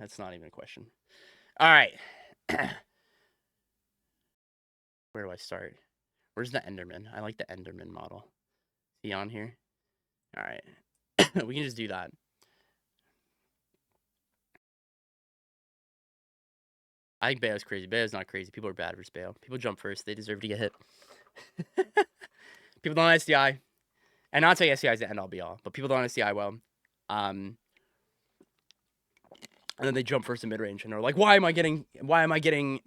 That's not even a question. All right. Where do I start? Where's the Enderman? I like the Enderman model. Is he on here? All right. We can just do that. I think Bayo's crazy. Bayo's not crazy. People are bad versus Bayo. People jump first. They deserve to get hit. People don't SDI. And not say SDI is the end all be all, but people don't SDI well. And then they jump first in mid range and they're like, why am I getting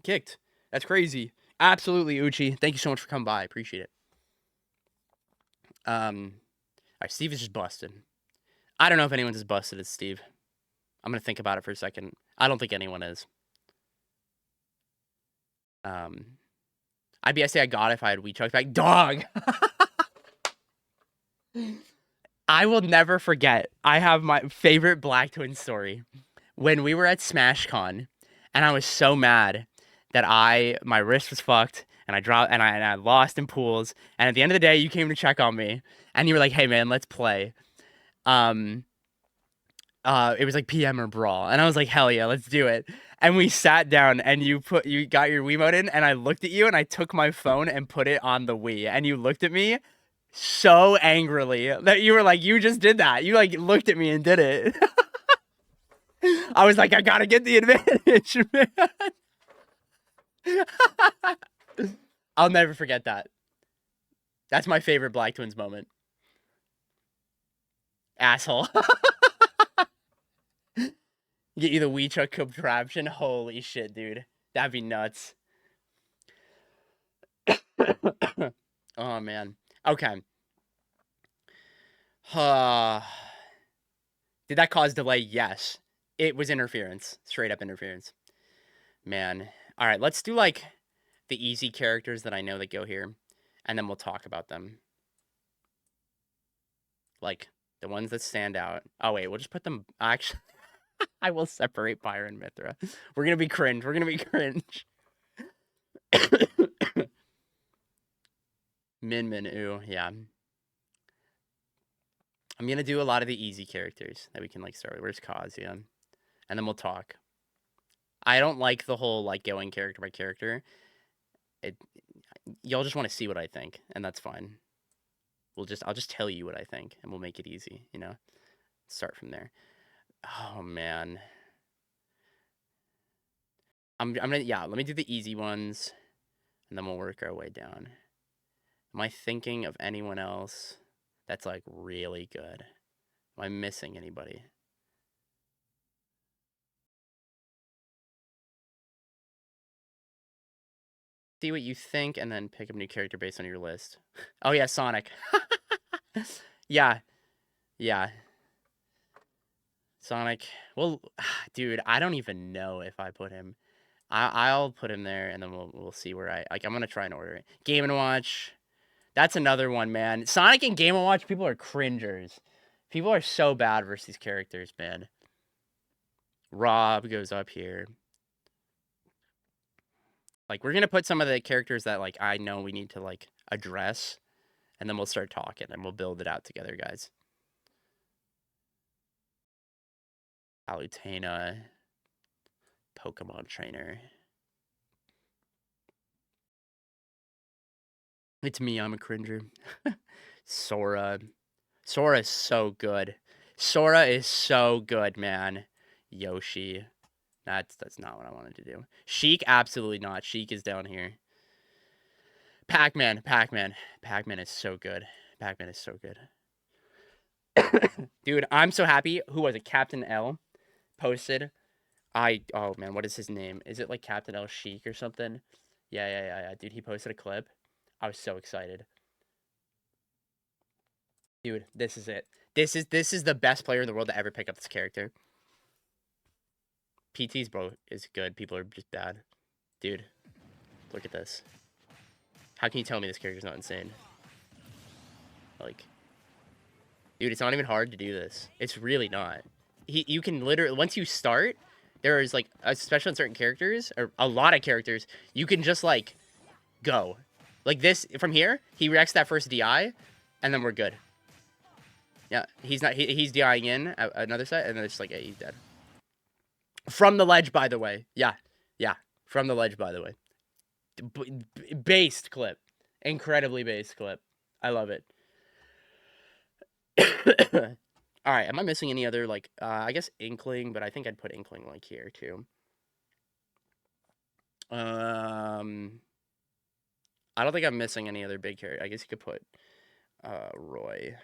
kicked? That's crazy. Absolutely, Uchi. Thank you so much for coming by. Appreciate it. All right, Steve is just busted. I don't know if anyone's as busted as Steve. I'm gonna think about it for a second. I don't think anyone is. I'd say I got it if I had Weed Chuck's back. Dog! I will never forget. I have my favorite Black Twin story. When we were at SmashCon, and I was so mad that my wrist was fucked, and I dropped, and I lost in pools. And at the end of the day, you came to check on me, and you were like, "Hey man, let's play." It was like PM or Brawl, and I was like, "Hell yeah, let's do it." And we sat down, and you got your Wiimote in, and I looked at you, and I took my phone and put it on the Wii, and you looked at me so angrily that you were like, "You just did that." You like looked at me and did it. I was like, I gotta get the advantage, man. I'll never forget that. That's my favorite Black Twins moment. Asshole. Get you the WeChuck contraption. Holy shit, dude. That'd be nuts. Oh, man. Okay. Did that cause delay? Yes. It was interference. Straight up interference. Man. All right, let's do, like, the easy characters that I know that go here, and then we'll talk about them. Like, the ones that stand out. Oh, wait, we'll just put them... Actually, I will separate Pyre and Mythra. We're gonna be cringe. Min, ooh, yeah. I'm gonna do a lot of the easy characters that we can, like, start with. Where's Kazuya? And then we'll talk. I don't like the whole, like, going character by character. Y'all just want to see what I think, and that's fine. I'll just tell you what I think, and we'll make it easy, you know? Start from there. Oh, man. I'm gonna, yeah, let me do the easy ones, and then we'll work our way down. Am I thinking of anyone else that's, like, really good? Am I missing anybody? See what you think, and then pick a new character based on your list. Oh, yeah, Sonic. Yeah. Yeah. Sonic. Well, dude, I don't even know if I put him. I'll put him there, and then we'll see where I'm gonna try and order it. Game & Watch. That's another one, man. Sonic and Game & Watch, people are cringers. People are so bad versus these characters, man. Rob goes up here. Like, we're gonna put some of the characters that, like, I know we need to, like, address, and then we'll start talking, and we'll build it out together, guys. Palutena. Pokemon Trainer. It's me, I'm a cringer. Sora. Sora is so good. Sora is so good, man. Yoshi. That's not what I wanted to do. Sheik, absolutely not. Sheik is down here. Pac-Man. Pac-Man is so good. Pac-Man is so good. Dude, I'm so happy. Who was it? Captain L posted. Oh man, what is his name? Is it like Captain L Sheik or something? Yeah. Dude, he posted a clip. I was so excited. Dude, this is it. This is the best player in the world to ever pick up this character. PT's bro is good. People are just bad. Dude, look at this. How can you tell me this character's not insane? Like, dude, it's not even hard to do this. It's really not. You can literally, once you start, there is like, especially on certain characters, or a lot of characters, you can just like, go. Like this, from here, he reacts that first DI, and then we're good. Yeah, he's DIing in another set, and then it's like, yeah, he's dead. From the ledge, by the way. Yeah. Yeah. From the ledge, by the way. Based clip. Incredibly based clip. I love it. All right. Am I missing any other, like, I guess Inkling, but I think I'd put Inkling, like, here, too. I don't think I'm missing any other big character. I guess you could put Roy.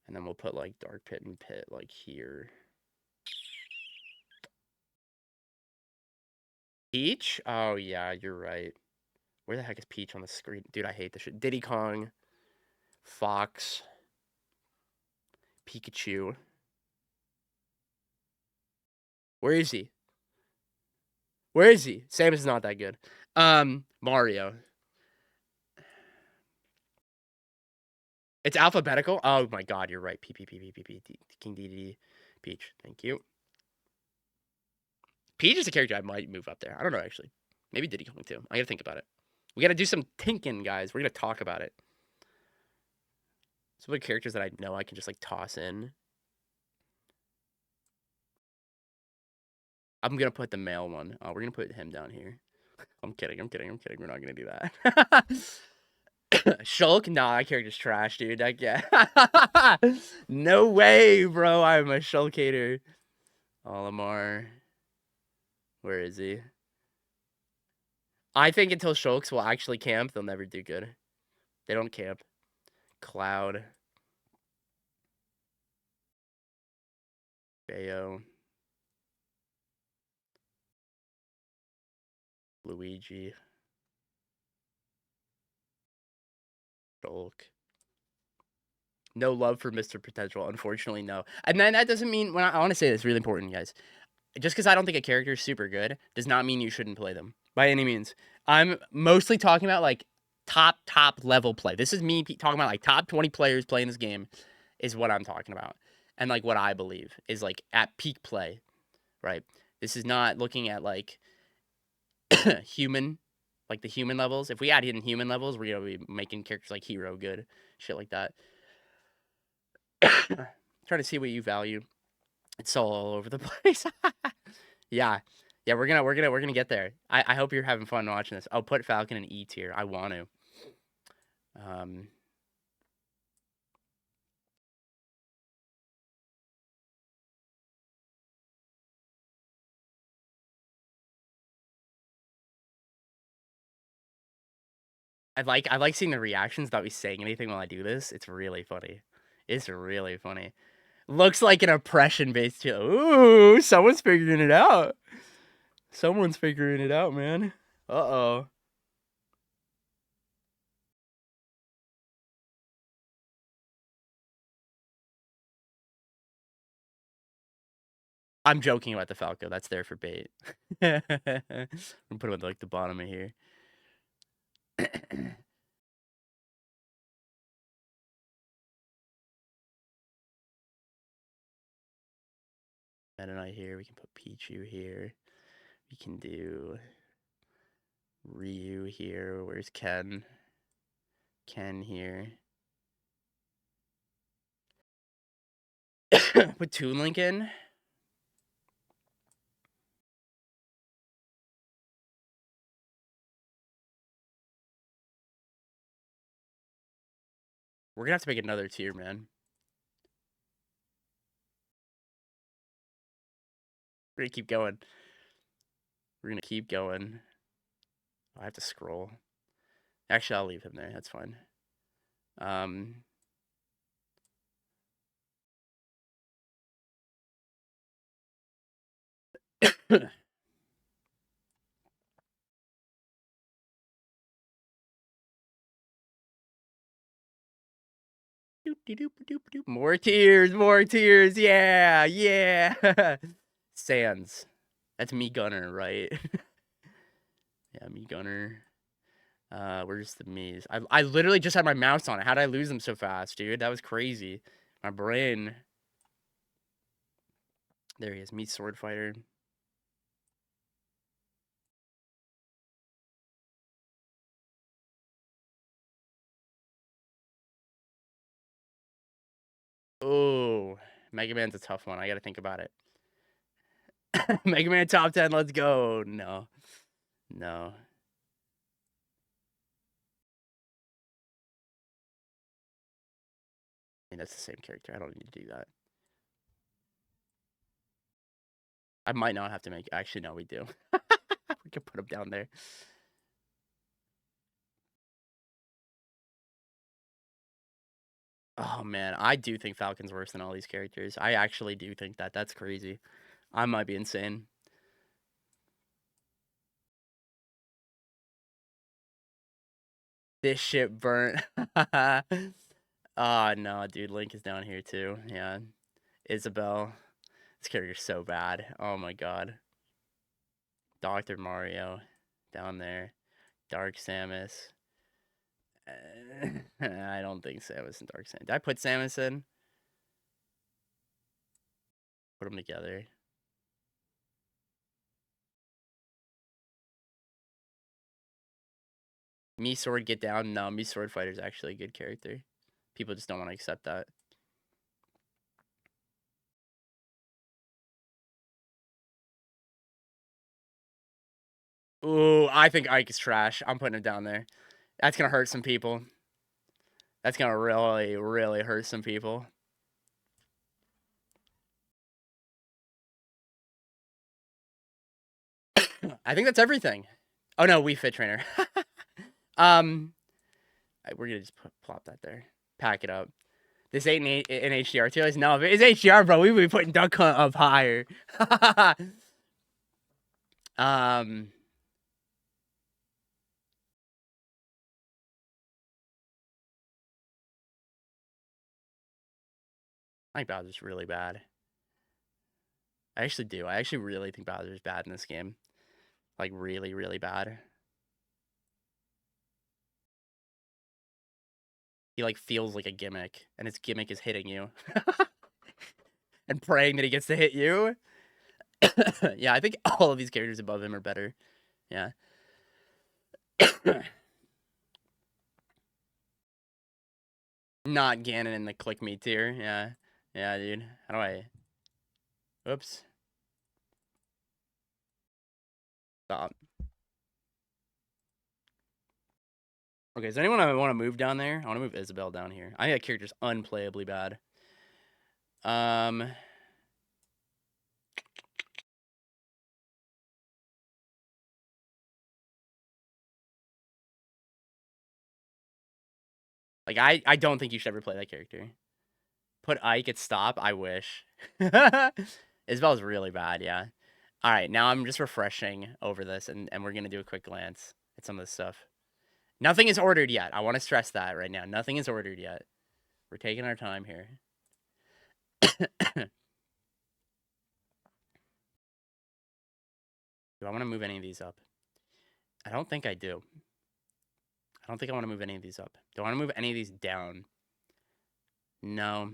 And then we'll put, like, Dark Pit and Pit, like, here. Peach? Oh, yeah, you're right. Where the heck is Peach on the screen? Dude, I hate this shit. Diddy Kong. Fox. Pikachu. Where is he? Where is he? Samus's not that good. Mario. It's alphabetical? Oh my god, you're right. P, King Dedede. Peach. Thank you. Peach is a character I might move up there. I don't know, actually. Maybe Diddy Kong, too. I gotta think about it. We gotta do some thinking, guys. We're gonna talk about it. Some of the characters that I know I can just, like, toss in. I'm gonna put the male one. Oh, we're gonna put him down here. I'm kidding. We're not gonna do that. Shulk? Nah, that character's trash, dude. No way, bro. I'm a Shulk hater. Olimar. Where is he? I think until Shulks will actually camp, they'll never do good. They don't camp. Cloud. Bayo. Luigi. Shulk. No love for Mr. Potential. Unfortunately, no. And then that doesn't mean, when I want to say this, really important, guys. Just because I don't think a character is super good does not mean you shouldn't play them by any means. I'm mostly talking about, like, top level play. This is me talking about, like, top 20 players playing this game is what I'm talking about. And, like, what I believe is, like, at peak play, right? This is not looking at, like, human, like, the human levels. If we add in human levels, we're going to be making characters like Hero good, shit like that. Trying to see what you value. It's all over the place. Yeah. Yeah, we're gonna get there. I hope you're having fun watching this. I'll put Falcon in E tier. I want to. I like seeing the reactions without me saying anything while I do this. It's really funny. It's really funny. Looks like an oppression based too. Ooh, someone's figuring it out. Someone's figuring it out, man. Uh-oh. I'm joking about the Falco. That's there for bait. I'm gonna put it at, like, the bottom of here. Meta Knight here. We can put Pichu here. We can do Ryu here. Where's Ken? Ken here. Put Toon Link in. We're gonna have to make another tier, man. We're gonna keep going. We're gonna keep going. Oh, I have to scroll. Actually, I'll leave him there. That's fine. More tiers, yeah. Sans. That's me Gunner, right? Yeah, me Gunner. Where's the Mies? I literally just had my mouse on it. How did I lose them so fast, dude? That was crazy. My brain. There he is, Mii Sword Fighter. Oh, Mega Man's a tough one. I gotta think about it. Mega Man top 10, let's go. No. No. I mean, that's the same character. I don't need to do that. I might not have to make... Actually, no, we do. We can put him down there. Oh, man. I do think Falcon's worse than all these characters. I actually do think that. That's crazy. I might be insane. This shit burnt. Oh, no, dude. Link is down here, too. Yeah. Isabelle. This character's so bad. Oh, my God. Dr. Mario. Down there. Dark Samus. I don't think Samus and Dark Samus. Did I put Samus in? Put them together. Me Sword get down? No, Me Sword Fighter is actually a good character. People just don't want to accept that. Ooh, I think Ike is trash. I'm putting him down there. That's gonna hurt some people. That's gonna really, really hurt some people. I think that's everything. Oh no, Wii Fit Trainer. We're gonna just plop that there. Pack it up. This ain't in HDR too. No, if it's HDR, bro, we would be putting Duck Hunt up higher. I think Bowser's really bad. I actually do. I actually really think Bowser's bad in this game. Like, really, really bad. He, like, feels like a gimmick, and his gimmick is hitting you. And praying that he gets to hit you. Yeah, I think all of these characters above him are better. Yeah. Not Ganon in the click me tier. Yeah. Yeah, dude. How do I... Oops. Stop. Okay, does anyone want to move down there? I want to move Isabelle down here. I think that character's unplayably bad. Like, I don't think you should ever play that character. Put Ike at stop? I wish. Isabelle's really bad, yeah. Alright, now I'm just refreshing over this, and we're going to do a quick glance at some of this stuff. Nothing is ordered yet. I want to stress that right now. Nothing is ordered yet. We're taking our time here. Do I want to move any of these up? I don't think I do. I don't think I want to move any of these up. Do I want to move any of these down? No.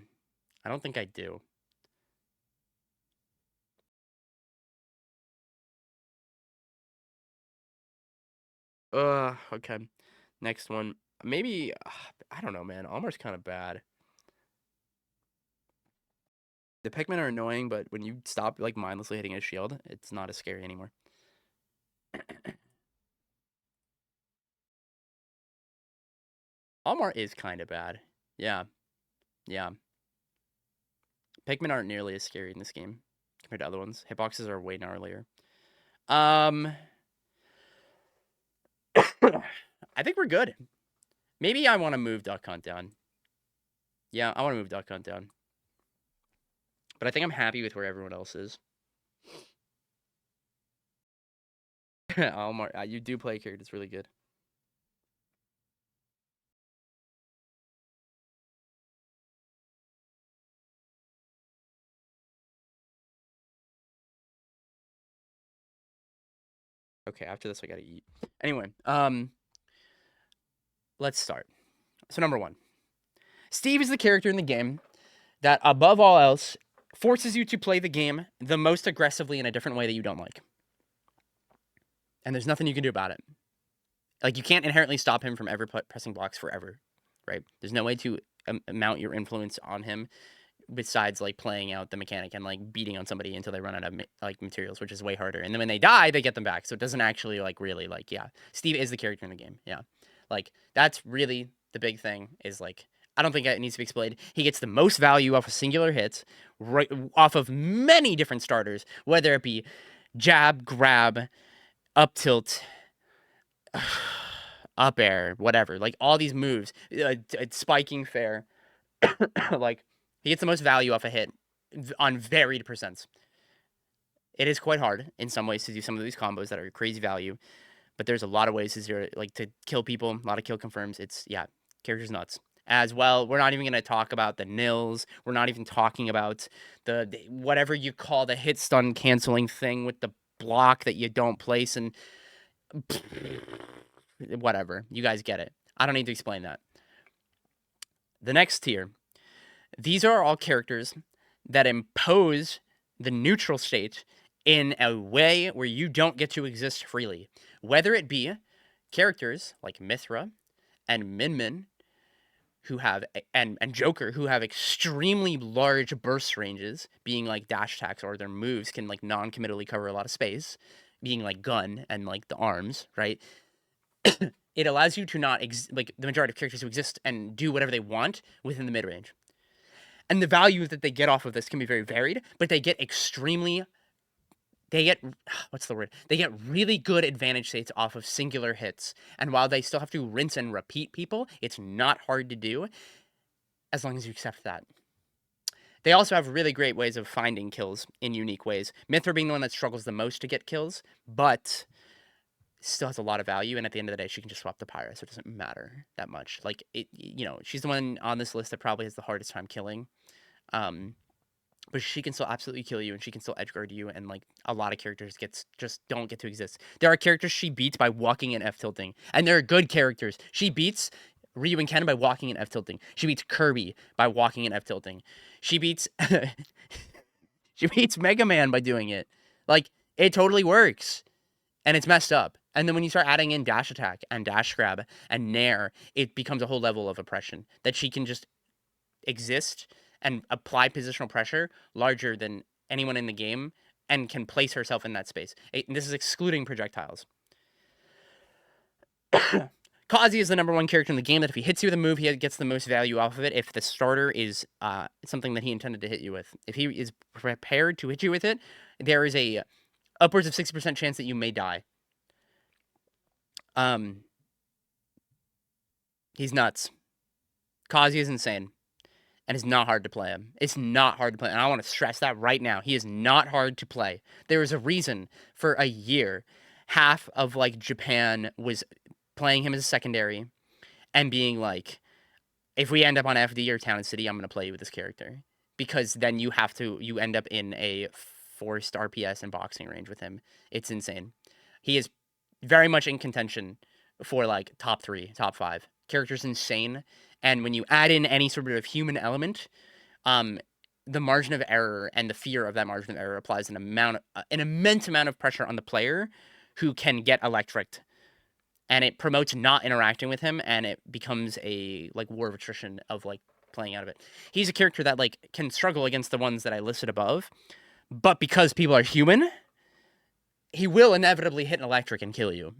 I don't think I do. Okay. Next one. Maybe, I don't know, man. Almost kind of bad. The Pikmin are annoying, but when you stop, like, mindlessly hitting a shield, it's not as scary anymore. Olimar is kind of bad. Yeah. Yeah. Pikmin aren't nearly as scary in this game compared to other ones. Hitboxes are way gnarlier. I think we're good. Maybe I want to move Duck Hunt down. Yeah, I want to move Duck Hunt down. But I think I'm happy with where everyone else is. Olimar, you do play a character that's really good. Okay, after this I gotta eat. Anyway, let's start. So number 1. Steve is the character in the game that, above all else, forces you to play the game the most aggressively in a different way that you don't like. And there's nothing you can do about it. Like, you can't inherently stop him from ever pressing blocks forever, right? There's no way to mount your influence on him besides like playing out the mechanic and like beating on somebody until they run out of like materials, which is way harder. And then when they die, they get them back. So it doesn't actually like really like, yeah, Steve is the character in the game. Yeah, like that's really the big thing. Is like, I don't think it needs to be explained. He gets the most value off a singular hit, right off of many different starters, whether it be jab, grab, up tilt, up air, whatever. Like all these moves, spiking fair. Like he gets the most value off a hit on varied percents. It is quite hard in some ways to do some of these combos that are crazy value, but there's a lot of ways to zero, like to kill people. A lot of kill confirms. It's yeah, character's nuts. As well, we're not even going to talk about the nils. We're not even talking about the whatever you call the hit stun canceling thing with the block that you don't place and whatever. You guys get it. I don't need to explain that. The next tier. These are all characters that impose the neutral state in a way where you don't get to exist freely. Whether it be characters like Mithra and Min Min, who have and Joker, who have extremely large burst ranges, being like dash attacks, or their moves can like non-committally cover a lot of space, being like gun and like the arms, right? It allows you to not like the majority of characters to exist and do whatever they want within the mid-range. And the value that they get off of this can be very varied, but they get what's the word? They get really good advantage states off of singular hits. And while they still have to rinse and repeat people, it's not hard to do as long as you accept that. They also have really great ways of finding kills in unique ways. Mithra being the one that struggles the most to get kills, but still has a lot of value. And at the end of the day, she can just swap the Pyra, so it doesn't matter that much. Like, she's the one on this list that probably has the hardest time killing. But she can still absolutely kill you, and she can still edgeguard you, and like a lot of characters just don't get to exist. There are characters she beats by walking and F tilting, and they're good characters. She beats Ryu and Ken by walking and F tilting. She beats Kirby by walking and F tilting. She beats she beats Mega Man by doing it. Like, it totally works, and it's messed up. And then when you start adding in dash attack and dash grab and nair, it becomes a whole level of oppression that she can just exist and apply positional pressure larger than anyone in the game and can place herself in that space. This is excluding projectiles. Kazi is the number one character in the game that if he hits you with a move, he gets the most value off of it if the starter is something that he intended to hit you with. If he is prepared to hit you with it, there is a upwards of 60% chance that you may die. He's nuts. Kazi is insane. And it's not hard to play him. It's not hard to play. And I want to stress that right now. He is not hard to play. There is a reason for a year, half of like Japan was playing him as a secondary and being like, if we end up on FD or Town and City, I'm going to play you with this character. Because then you end up in a forced RPS and boxing range with him. It's insane. He is very much in contention for like top 3, top 5. Character's insane. And when you add in any sort of human element, the margin of error and the fear of that margin of error applies an immense amount of pressure on the player who can get electricked. And it promotes not interacting with him, and it becomes a like war of attrition of like playing out of it. He's a character that like can struggle against the ones that I listed above, but because people are human, he will inevitably hit an electric and kill you.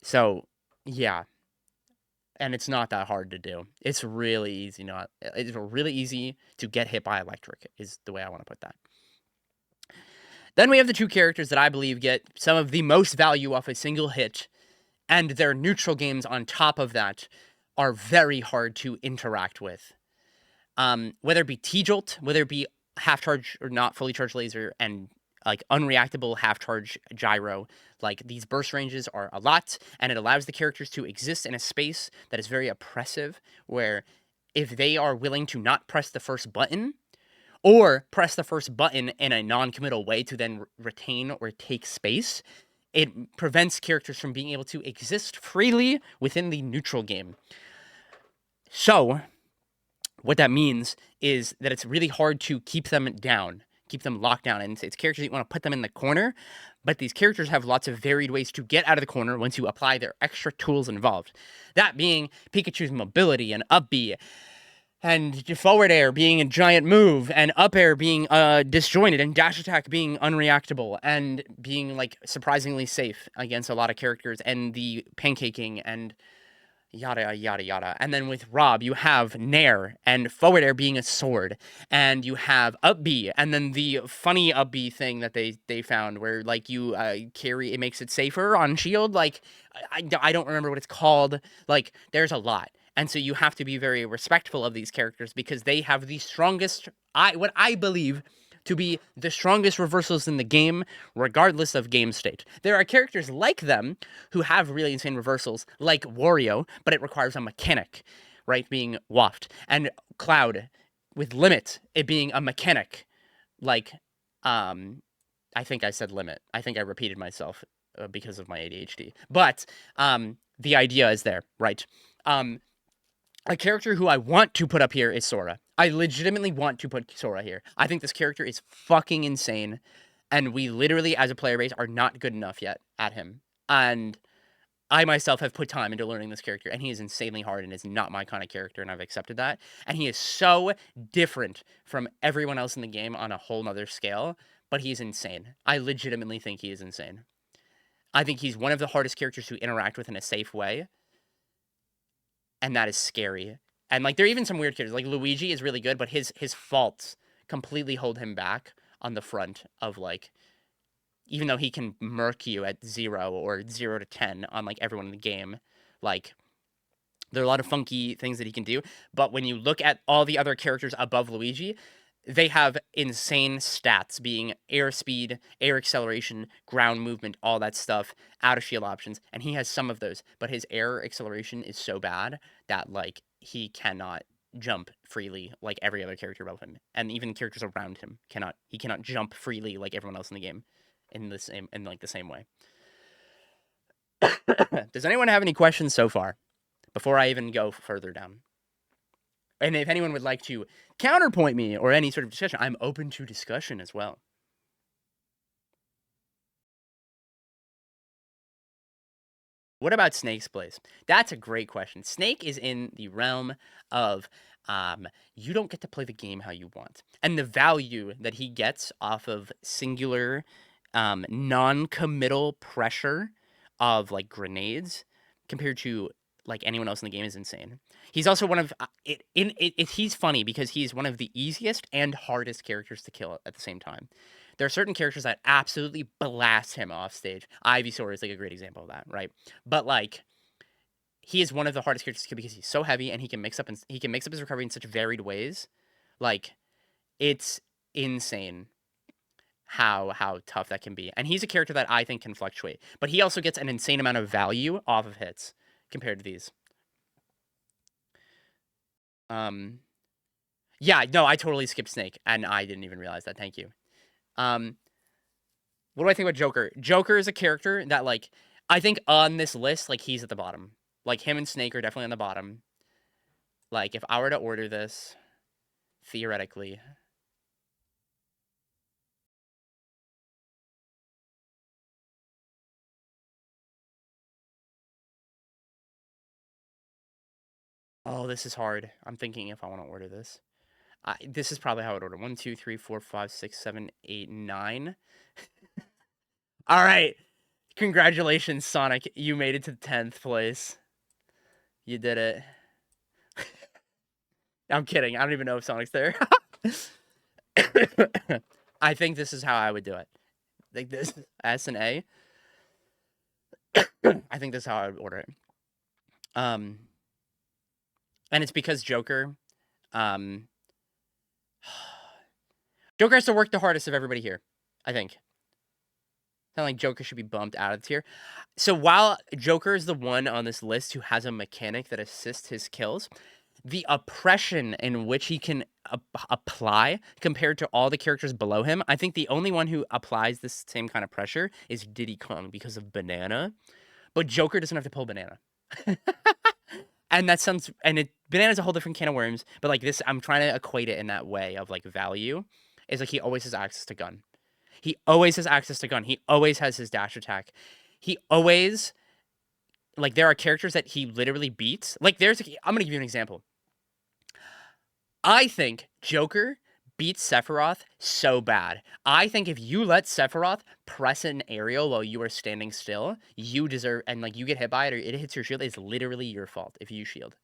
So, yeah. And it's not that hard to do. It's really easy. It's really easy to get hit by electric is the way I want to put that. Then we have the two characters that I believe get some of the most value off a single hit, and their neutral games on top of that are very hard to interact with. Whether it be T-Jolt, whether it be half charge or not fully charged laser, and like unreactable half charge gyro, like these burst ranges are a lot, and it allows the characters to exist in a space that is very oppressive, where if they are willing to not press the first button or press the first button in a non-committal way to then retain or take space, it prevents characters from being able to exist freely within the neutral game. So what that means is that it's really hard to keep them down, keep them locked down, and it's characters that you want to put them in the corner, but these characters have lots of varied ways to get out of the corner once you apply their extra tools involved. That being Pikachu's mobility and up B, and forward air being a giant move, and up air being disjointed, and dash attack being unreactable, and being like surprisingly safe against a lot of characters, and the pancaking and yada yada yada. And then with Rob, you have Nair and forward air being a sword, and you have up B, and then the funny up B thing that they found where like you carry it makes it safer on shield. Like I don't remember what it's called. Like there's a lot. And so you have to be very respectful of these characters because they have the strongest what I believe to be the strongest reversals in the game, regardless of game state. There are characters like them who have really insane reversals, like Wario, but it requires a mechanic, right? Being Waft. And Cloud, with Limit, it being a mechanic, like, I think I said Limit. I think I repeated myself because of my ADHD. But the idea is there, right? A character who I want to put up here is Sora. I legitimately want to put Sora here. I think this character is fucking insane, and we literally, as a player base, are not good enough yet at him. And I myself have put time into learning this character, and he is insanely hard and is not my kind of character, and I've accepted that. And he is so different from everyone else in the game on a whole nother scale, but he's insane. I legitimately think he is insane. I think he's one of the hardest characters to interact with in a safe way, and that is scary. And like there are even some weird characters. Like Luigi is really good, but his faults completely hold him back on the front of like even though he can murk you at 0 or 0 to 10 on like everyone in the game, like there are a lot of funky things that he can do. But when you look at all the other characters above Luigi, they have insane stats, being air speed, air acceleration, ground movement, all that stuff, out of shield options. And he has some of those, but his air acceleration is so bad that like he cannot jump freely like every other character above him. And even characters around him cannot jump freely like everyone else in the game in the same way. Does anyone have any questions so far before I even go further down? And if anyone would like to counterpoint me or any sort of discussion, I'm open to discussion as well. What about Snake's place? That's a great question. Snake is in the realm of you don't get to play the game how you want. And the value that he gets off of singular non-committal pressure of like grenades compared to like anyone else in the game is insane. He's also one of he's funny because he's one of the easiest and hardest characters to kill at the same time. There are certain characters that absolutely blast him off stage. Ivysaur is like a great example of that, right? But like he is one of the hardest characters to kill because he's so heavy and he can mix up his recovery in such varied ways. Like it's insane how tough that can be. And he's a character that I think can fluctuate, but he also gets an insane amount of value off of hits compared to these. Yeah, no, I totally skipped Snake, and I didn't even realize that. Thank you. What do I think about Joker? Joker is a character that, like, I think on this list, like, he's at the bottom. Like, him and Snake are definitely on the bottom. Like, if I were to order this, theoretically... Oh, this is hard. I'm thinking if I want to order this. This is probably how I would order. 1, 2, 3, 4, 5, 6, 7, 8, 9. All right. Congratulations, Sonic. You made it to 10th place. You did it. I'm kidding. I don't even know if Sonic's there. I think this is how I would do it. Like this, S and A. I think this is how I would order it. And it's because Joker, Joker has to work the hardest of everybody here, I think. Sound like Joker should be bumped out of the tier. So while Joker is the one on this list who has a mechanic that assists his kills, the oppression in which he can apply compared to all the characters below him, I think the only one who applies this same kind of pressure is Diddy Kong because of Banana. But Joker doesn't have to pull Banana. And that sounds, Banana's a whole different can of worms, but like this, I'm trying to equate it in that way of like value, is like he always has access to gun. He always has access to gun. He always has his dash attack. He always, like there are characters that he literally beats. Like I'm going to give you an example. I think Joker beats Sephiroth so bad. I think if you let Sephiroth press an aerial while you are standing still, you deserve, and like you get hit by it or it hits your shield, it's literally your fault if you shield.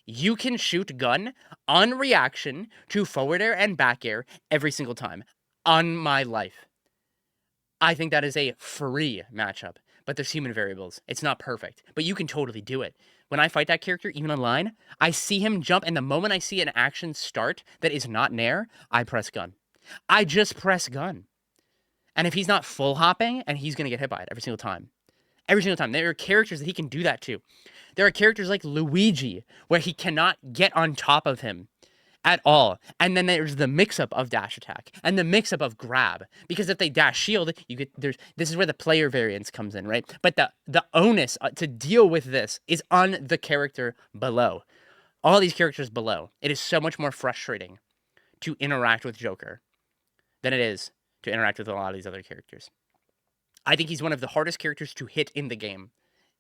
You can shoot gun on reaction to forward air and back air every single time. On my life. I think that is a free matchup, but there's human variables. It's not perfect, but you can totally do it. When I fight that character, even online, I see him jump, and the moment I see an action start that is not nair, I press gun. I just press gun. And if he's not full hopping, and he's gonna get hit by it every single time. Every single time. There are characters that he can do that to. There are characters like Luigi, where he cannot get on top of him at all. And then there's the mix-up of dash attack and the mix-up of grab. Because if they dash shield, you get this is where the player variance comes in, right? But the onus to deal with this is on the character below. All these characters below. It is so much more frustrating to interact with Joker than it is to interact with a lot of these other characters. I think he's one of the hardest characters to hit in the game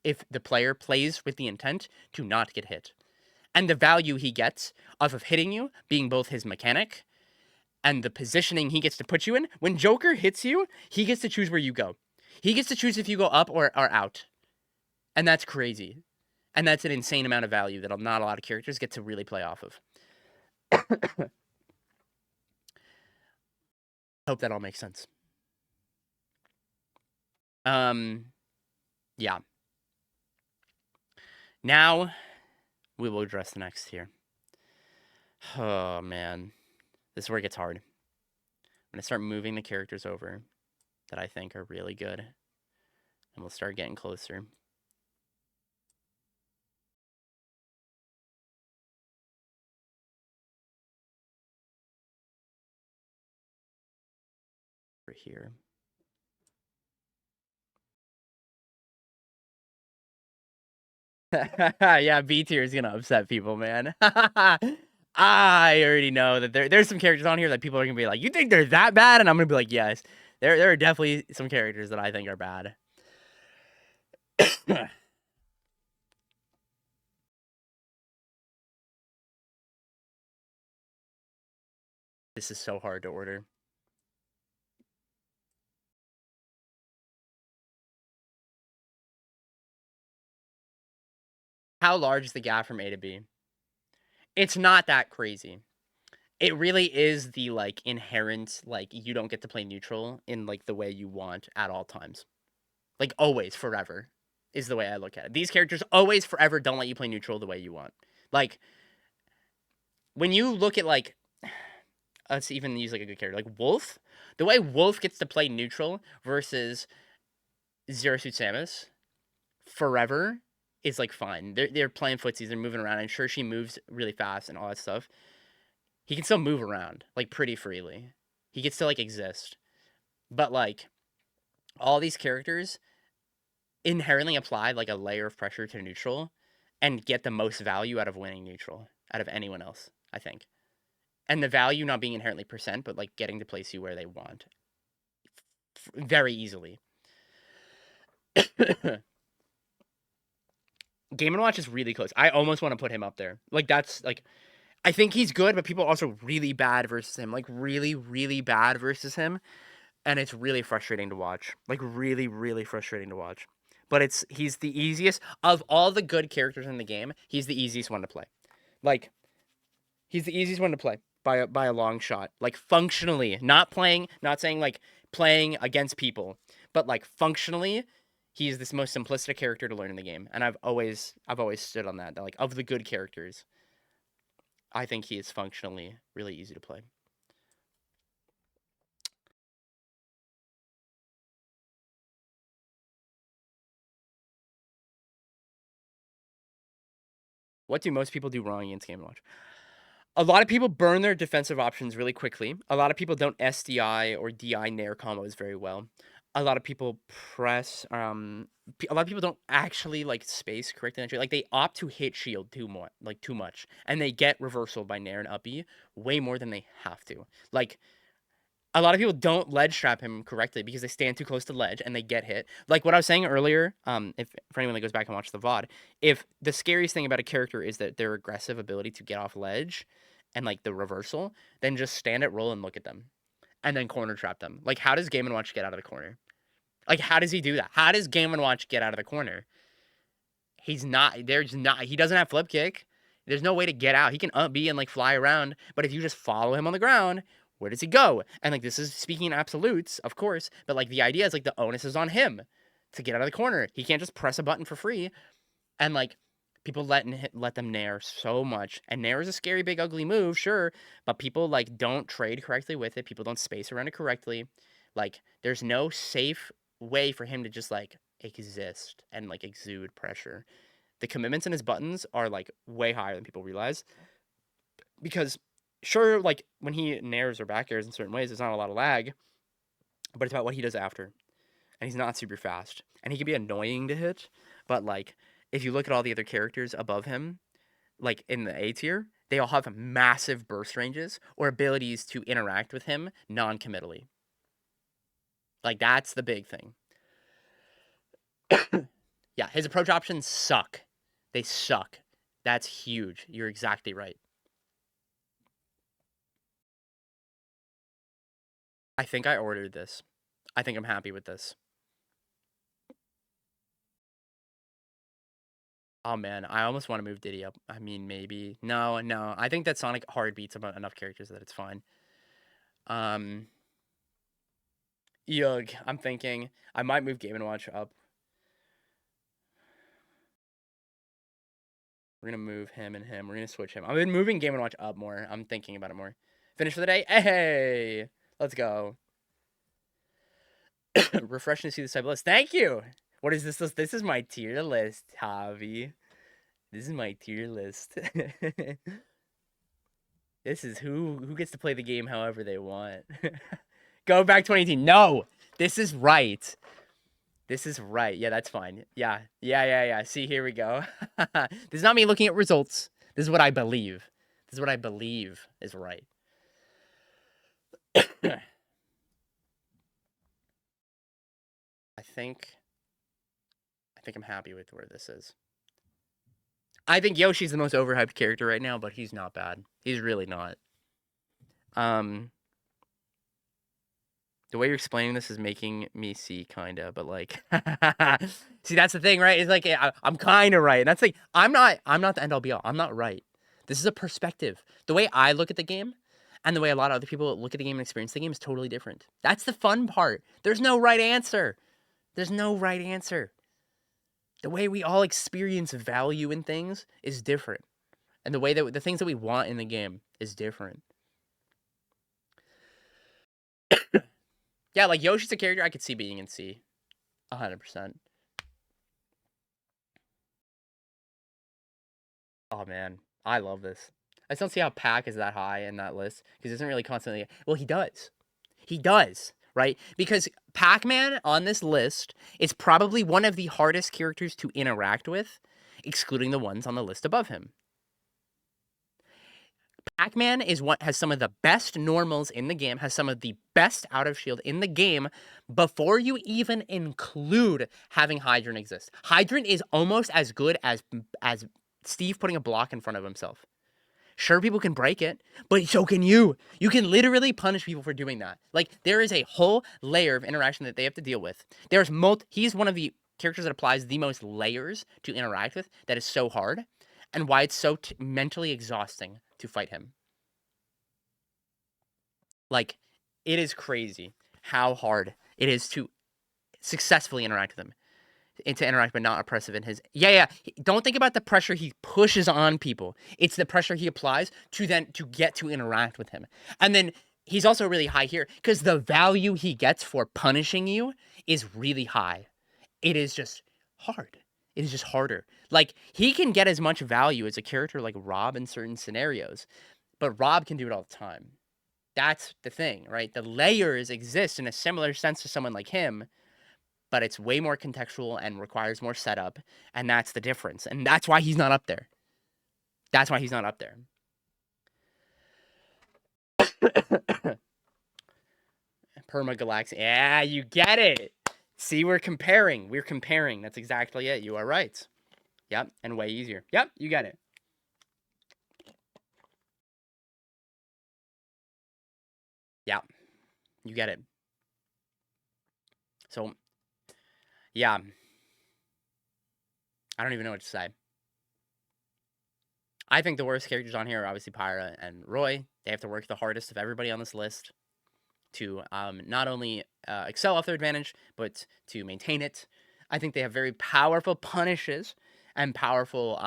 if the player plays with the intent to not get hit. And the value he gets off of hitting you being both his mechanic and the positioning he gets to put you in. When Joker hits you, he gets to choose where you go. He gets to choose if you go up or out. And that's crazy. And that's an insane amount of value that not a lot of characters get to really play off of. Hope that all makes sense. Yeah. Now we will address the next tier. Oh man. This is where it gets hard. I'm gonna start moving the characters over that I think are really good. And we'll start getting closer. Over here. Yeah, B tier is gonna upset people, man. I already know that there's some characters on here that people are gonna be like, you think they're that bad? And I'm gonna be like, yes. There are definitely some characters that I think are bad. This is so hard to order. How large is the gap from A to B? It's not that crazy. It really is the like inherent like you don't get to play neutral in like the way you want at all times. Like always, forever is the way I look at it. These characters always forever don't let you play neutral the way you want. Like when you look at like let's even use like a good character like Wolf, the way Wolf gets to play neutral versus Zero Suit Samus forever is like fine. They're playing footsies, they're moving around. I'm sure she moves really fast and all that stuff. He can still move around like pretty freely. He gets to like exist. But like all these characters inherently apply like a layer of pressure to neutral and get the most value out of winning neutral out of anyone else, I think. And the value not being inherently percent, but like getting to place you where they want very easily. Game & Watch is really close. I almost want to put him up there. Like that's like I think he's good, but people are also really bad versus him. Like really, really bad versus him. And it's really frustrating to watch. Like really, really frustrating to watch. But he's the easiest of all the good characters in the game. He's the easiest one to play. Like he's the easiest one to play by a long shot. Like functionally, not saying like playing against people, but like functionally, he's this most simplistic character to learn in the game. And I've always stood on that. Like of the good characters, I think he is functionally really easy to play. What do most people do wrong against Game & Watch? A lot of people burn their defensive options really quickly. A lot of people don't SDI or DI Nair combos very well. A lot of people press. A lot of people don't actually like space correctly. Like they opt to hit shield too much, and they get reversal by Nair and uppy way more than they have to. Like a lot of people don't ledge trap him correctly because they stand too close to ledge and they get hit. Like what I was saying earlier, if for anyone that goes back and watches the VOD, if the scariest thing about a character is that their aggressive ability to get off ledge and like the reversal, then just stand at roll and look at them, and then corner trap them. Like, how does Game & Watch get out of the corner? Like, how does he do that? How does Game & Watch get out of the corner? He doesn't have flip kick. There's no way to get out. He can up B and like fly around, but if you just follow him on the ground, where does he go? And like, this is speaking in absolutes, of course, but like the idea is like the onus is on him to get out of the corner. He can't just press a button for free. And like, people let them nair so much. And nair is a scary, big, ugly move, sure, but people like don't trade correctly with it. People don't space around it correctly. Like, there's no safe way for him to just like exist and like exude pressure. The commitments in his buttons are like way higher than people realize, because sure, like when he nairs or back airs in certain ways, there's not a lot of lag, but it's about what he does after. And he's not super fast, and he can be annoying to hit, but like if you look at all the other characters above him, like in the A tier, they all have massive burst ranges or abilities to interact with him non-committally. Like, that's the big thing. Yeah, his approach options suck. They suck. That's huge. You're exactly right. I think I ordered this. I think I'm happy with this. Oh man, I almost want to move Diddy up. I mean, maybe. No. I think that Sonic hard beats enough characters that it's fine. Yug, I'm thinking I might move Game & Watch up. We're gonna move him and him. We're gonna switch him. I've been moving Game & Watch up more. I'm thinking about it more. Finish for the day. Hey, let's go. Refreshing to see this type of list. Thank you. What is this list? This is my tier list, Javi. This is my tier list. This is who gets to play the game however they want. Go back 2018. No, this is right. This is right. Yeah, that's fine. Yeah. See, here we go. This is not me looking at results. This is what I believe. This is what I believe is right. I think I'm happy with where this is. I think Yoshi's the most overhyped character right now, but he's not bad. He's really not. The way you're explaining this is making me see kinda, but like, see, that's the thing, right? It's like I'm kind of right, and that's like I'm not the end all be all. I'm not right. This is a perspective. The way I look at the game, and the way a lot of other people look at the game and experience the game is totally different. That's the fun part. There's no right answer. There's no right answer. The way we all experience value in things is different, and the way that the things that we want in the game is different. Yeah, like Yoshi's a character I could see being in C. 100%. Oh man, I love this. I just don't see how Pac is that high in that list, because he doesn't really constantly. Well, he does. He does, right? Because Pac-Man on this list is probably one of the hardest characters to interact with, excluding the ones on the list above him. Pac-Man is what has some of the best normals in the game, has some of the best out of shield in the game before you even include having Hydrant exist. Hydrant is almost as good as Steve putting a block in front of himself. Sure, people can break it, but so can you. You can literally punish people for doing that. Like, there is a whole layer of interaction that they have to deal with. He's one of the characters that applies the most layers to interact with that is so hard, and why it's so mentally exhausting to fight him. Like, it is crazy how hard it is to successfully interact with him. And to interact, but not oppressive in his. Yeah. Don't think about the pressure he pushes on people. It's the pressure he applies to get to interact with him. And then he's also really high here because the value he gets for punishing you is really high. It is just hard. It is just harder. Like, he can get as much value as a character like Rob in certain scenarios, but Rob can do it all the time. That's the thing, right? The layers exist in a similar sense to someone like him, but it's way more contextual and requires more setup, and that's the difference. And that's why he's not up there. That's why he's not up there. Permagalaxy. Yeah, you get it. See, we're comparing. That's exactly it. You are right. Yep, and way easier. Yep, you get it. Yeah, you get it. So, yeah, I don't even know what to say. I think the worst characters on here are obviously Pyra and Roy. They have to work the hardest of everybody on this list to not only excel off their advantage, but to maintain it. I think they have very powerful punishes and powerful.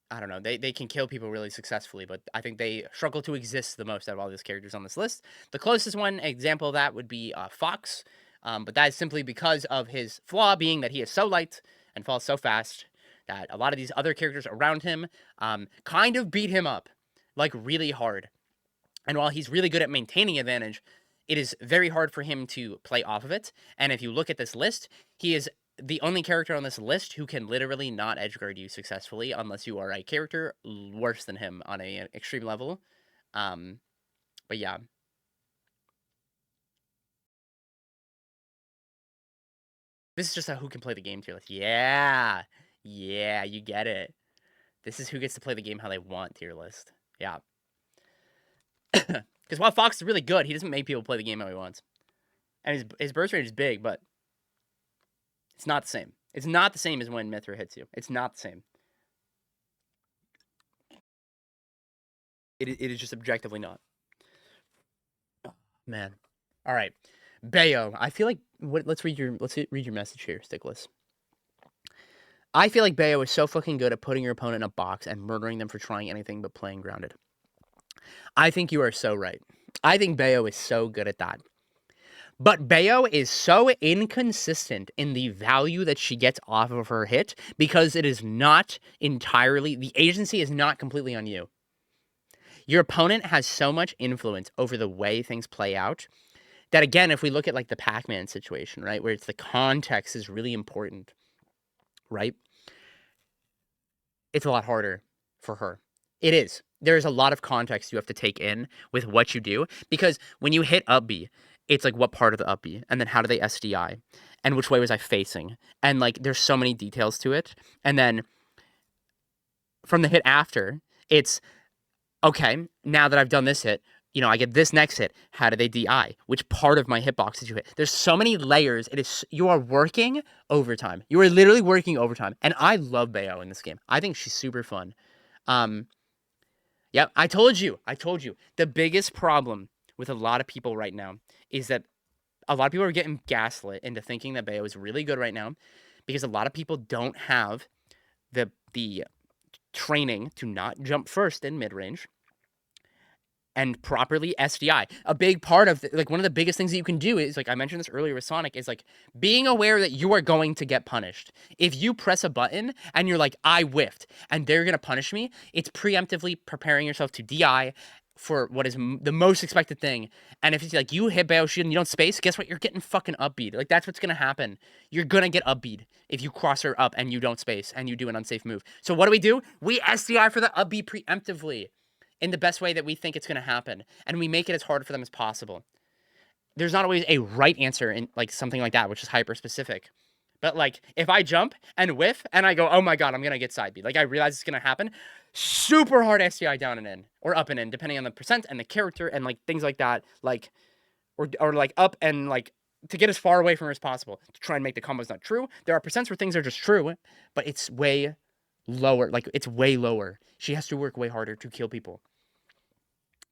I don't know. They can kill people really successfully, but I think they struggle to exist the most out of all these characters on this list. The closest one example of that would be Fox, but that is simply because of his flaw being that he is so light and falls so fast that a lot of these other characters around him kind of beat him up like really hard. And while he's really good at maintaining advantage, it is very hard for him to play off of it. And if you look at this list, he is the only character on this list who can literally not edgeguard you successfully unless you are a character worse than him on an extreme level. Um, but yeah. This is just a who can play the game tier list. Yeah. Yeah, you get it. This is who gets to play the game how they want tier list. Yeah. Because while Fox is really good, he doesn't make people play the game how he wants. And his burst rate is big, but it's not the same. It's not the same as when Mythra hits you. It's not the same. It is just objectively not. Oh, man. All right. Bayo. I feel like let's read your message here, Stickless. I feel like Bayo is so fucking good at putting your opponent in a box and murdering them for trying anything but playing grounded. I think you are so right. I think Bayo is so good at that. But Bayo is so inconsistent in the value that she gets off of her hit because it is not entirely, the agency is not completely on you. Your opponent has so much influence over the way things play out that, again, if we look at like the Pac-Man situation, right, where it's the context is really important, right? It's a lot harder for her. It is. There's a lot of context you have to take in with what you do because when you hit up B, it's like what part of the up B, and then how do they SDI, and which way was I facing, and like there's so many details to it, and then from the hit after, it's okay. Now that I've done this hit, I get this next hit. How do they DI? Which part of my hitbox did you hit? There's so many layers. You are working overtime. You are literally working overtime, and I love Bayo in this game. I think she's super fun. Um, Yep, I told you. I told you. The biggest problem with a lot of people right now is that a lot of people are getting gaslit into thinking that Bayo is really good right now because a lot of people don't have the training to not jump first in mid range and properly SDI. A big part of like one of the biggest things that you can do is like I mentioned this earlier with Sonic is like being aware that you are going to get punished. If you press a button and you're like I whiffed and they're going to punish me, it's preemptively preparing yourself to DI for what is the most expected thing. And if it's like you hit Bayo Shield and you don't space, guess what? You're getting fucking upbeat. Like that's what's going to happen. You're going to get upbeat if you cross her up and you don't space and you do an unsafe move. So what do? We SDI for the upbeat preemptively in the best way that we think it's going to happen, and we make it as hard for them as possible. There's not always a right answer in like something like that, which is hyper specific. But like if I jump and whiff and I go, oh my god, I'm gonna get side B. Like I realize it's gonna happen. Super hard SDI down and in or up and in, depending on the percent and the character and like things like that. Like or like up and like to get as far away from her as possible to try and make the combos not true. There are percents where things are just true, but it's way lower. Like it's way lower. She has to work way harder to kill people.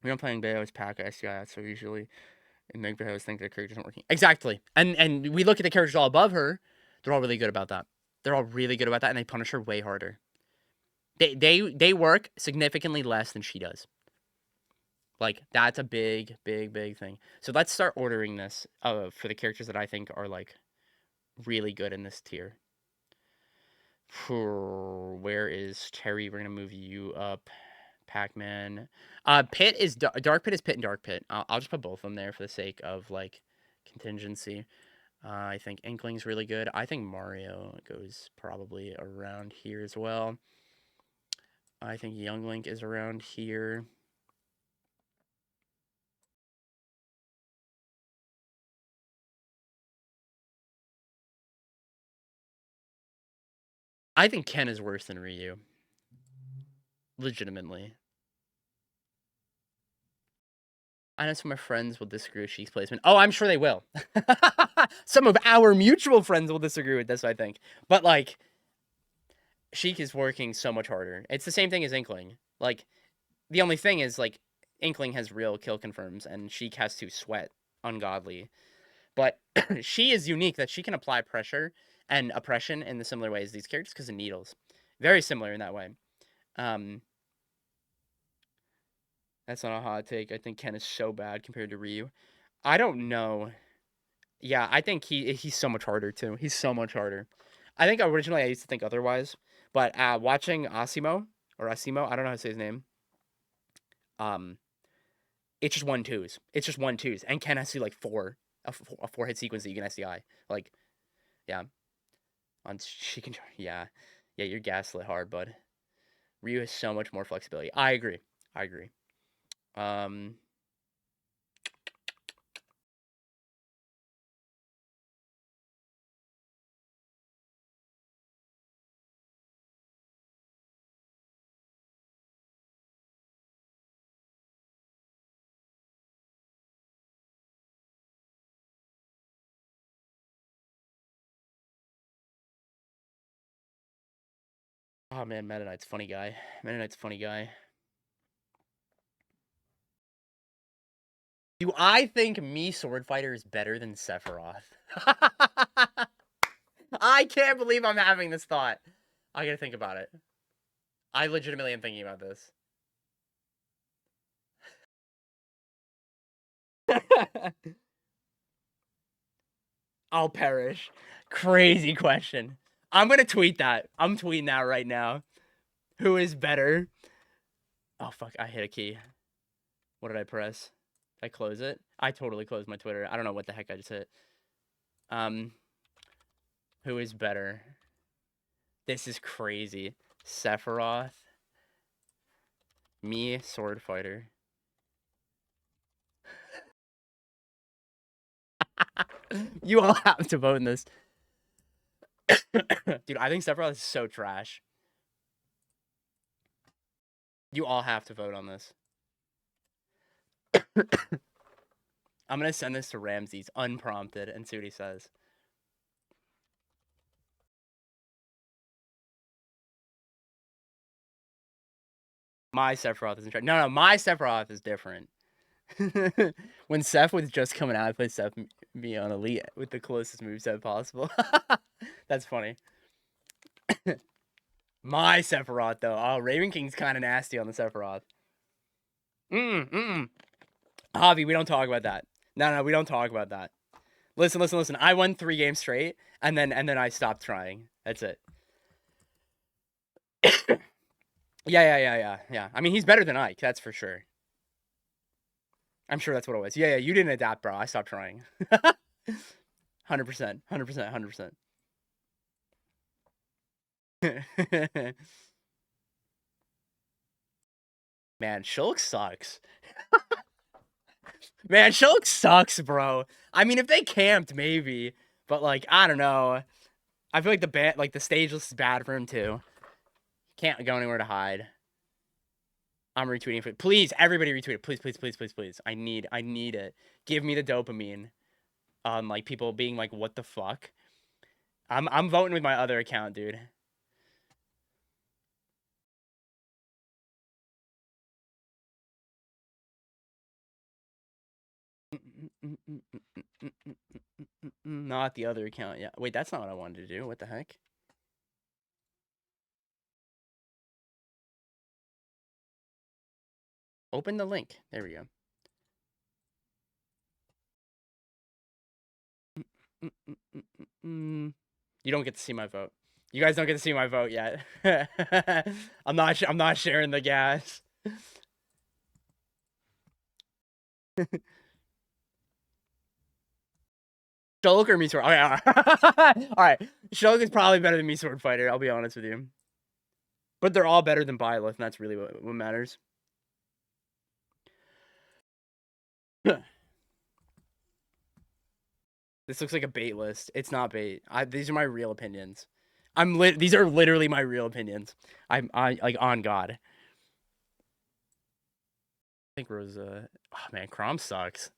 We don't playing Bayo's pack SCI, so usually it make Bayo's think their characters aren't working. Exactly. And we look at the characters all above her, they're all really good about that. They're all really good about that, and they punish her way harder. They work significantly less than she does. Like that's a big thing. So let's start ordering this for the characters that I think are like really good in this tier. Where is Terry? We're gonna move you up. Pac-Man. Pit is Dark Pit is Pit and Dark Pit. I'll just put both of them there for the sake of like contingency. I think Inkling's really good. I think Mario goes probably around here as well. I think Young Link is around here. I think Ken is worse than Ryu. Legitimately. I know some of my friends will disagree with Sheik's placement. Oh, I'm sure they will. Some of our mutual friends will disagree with this, I think. But, like, Sheik is working so much harder. It's the same thing as Inkling. Like, the only thing is, like, Inkling has real kill confirms, and Sheik has to sweat ungodly. But she is unique that she can apply pressure and oppression in the similar ways these characters because of needles. Very similar in that way. That's not a hot take. I think Ken is so bad compared to Ryu. I don't know. Yeah, I think he's so much harder too. He's so much harder. I think originally I used to think otherwise, but watching Asimo or Asimo, I don't know how to say his name. It's just 1-2s. It's just 1-2s, and Ken has to do like a 4-hit sequence that you can SDI. Like, yeah, she can. Yeah, you're gaslit hard, bud. Ryu has so much more flexibility. I agree. Oh man, Meta Knight's funny guy. Meta Knight's funny guy. Do I think me Sword Fighter is better than Sephiroth? I can't believe I'm having this thought. I gotta think about it. I legitimately am thinking about this. I'll perish. Crazy question. I'm gonna tweet that. I'm tweeting that right now. Who is better? Oh fuck, I hit a key. What did I press? Did I close it? I totally closed my Twitter. I don't know what the heck I just hit. Who is better? This is crazy. Sephiroth. Me, Sword Fighter. You all have to vote in this. Dude, I think Sephiroth is so trash. You all have to vote on this. I'm gonna send this to Ramses unprompted and see what he says. My Sephiroth isn't trash. No, my Sephiroth is different. When Seph was just coming out, I played Seph me on Elite with the closest moveset possible. That's funny. My Sephiroth, though. Oh, Raven King's kind of nasty on the Sephiroth. Javi, we don't talk about that. No, we don't talk about that. Listen. I won 3 games straight, and then I stopped trying. That's it. Yeah. I mean, he's better than Ike, that's for sure. I'm sure that's what it was. Yeah, you didn't adapt, bro. I stopped trying. 100%. Man, Shulk sucks. Man, Shulk sucks, bro. I mean, if they camped, maybe. But, like, I don't know. I feel like the stage list is bad for him, too. Can't go anywhere to hide. I'm retweeting it. Please, everybody retweet it. Please. I need it. Give me the dopamine. Like, people being like, what the fuck? I'm voting with my other account, dude. Not the other account. Yeah. Wait, that's not what I wanted to do. What the heck? Open the link. There we go. You don't get to see my vote. You guys don't get to see my vote yet. I'm not sharing the gas. Shulk or me Sword? Okay, all right. Shulk is probably better than me Sword Fighter. I'll be honest with you. But they're all better than Byleth, and that's really what matters. This looks like a bait list. It's not bait. These are my real opinions. These are literally my real opinions. I like on God. think Rosa. Oh man, Chrom sucks.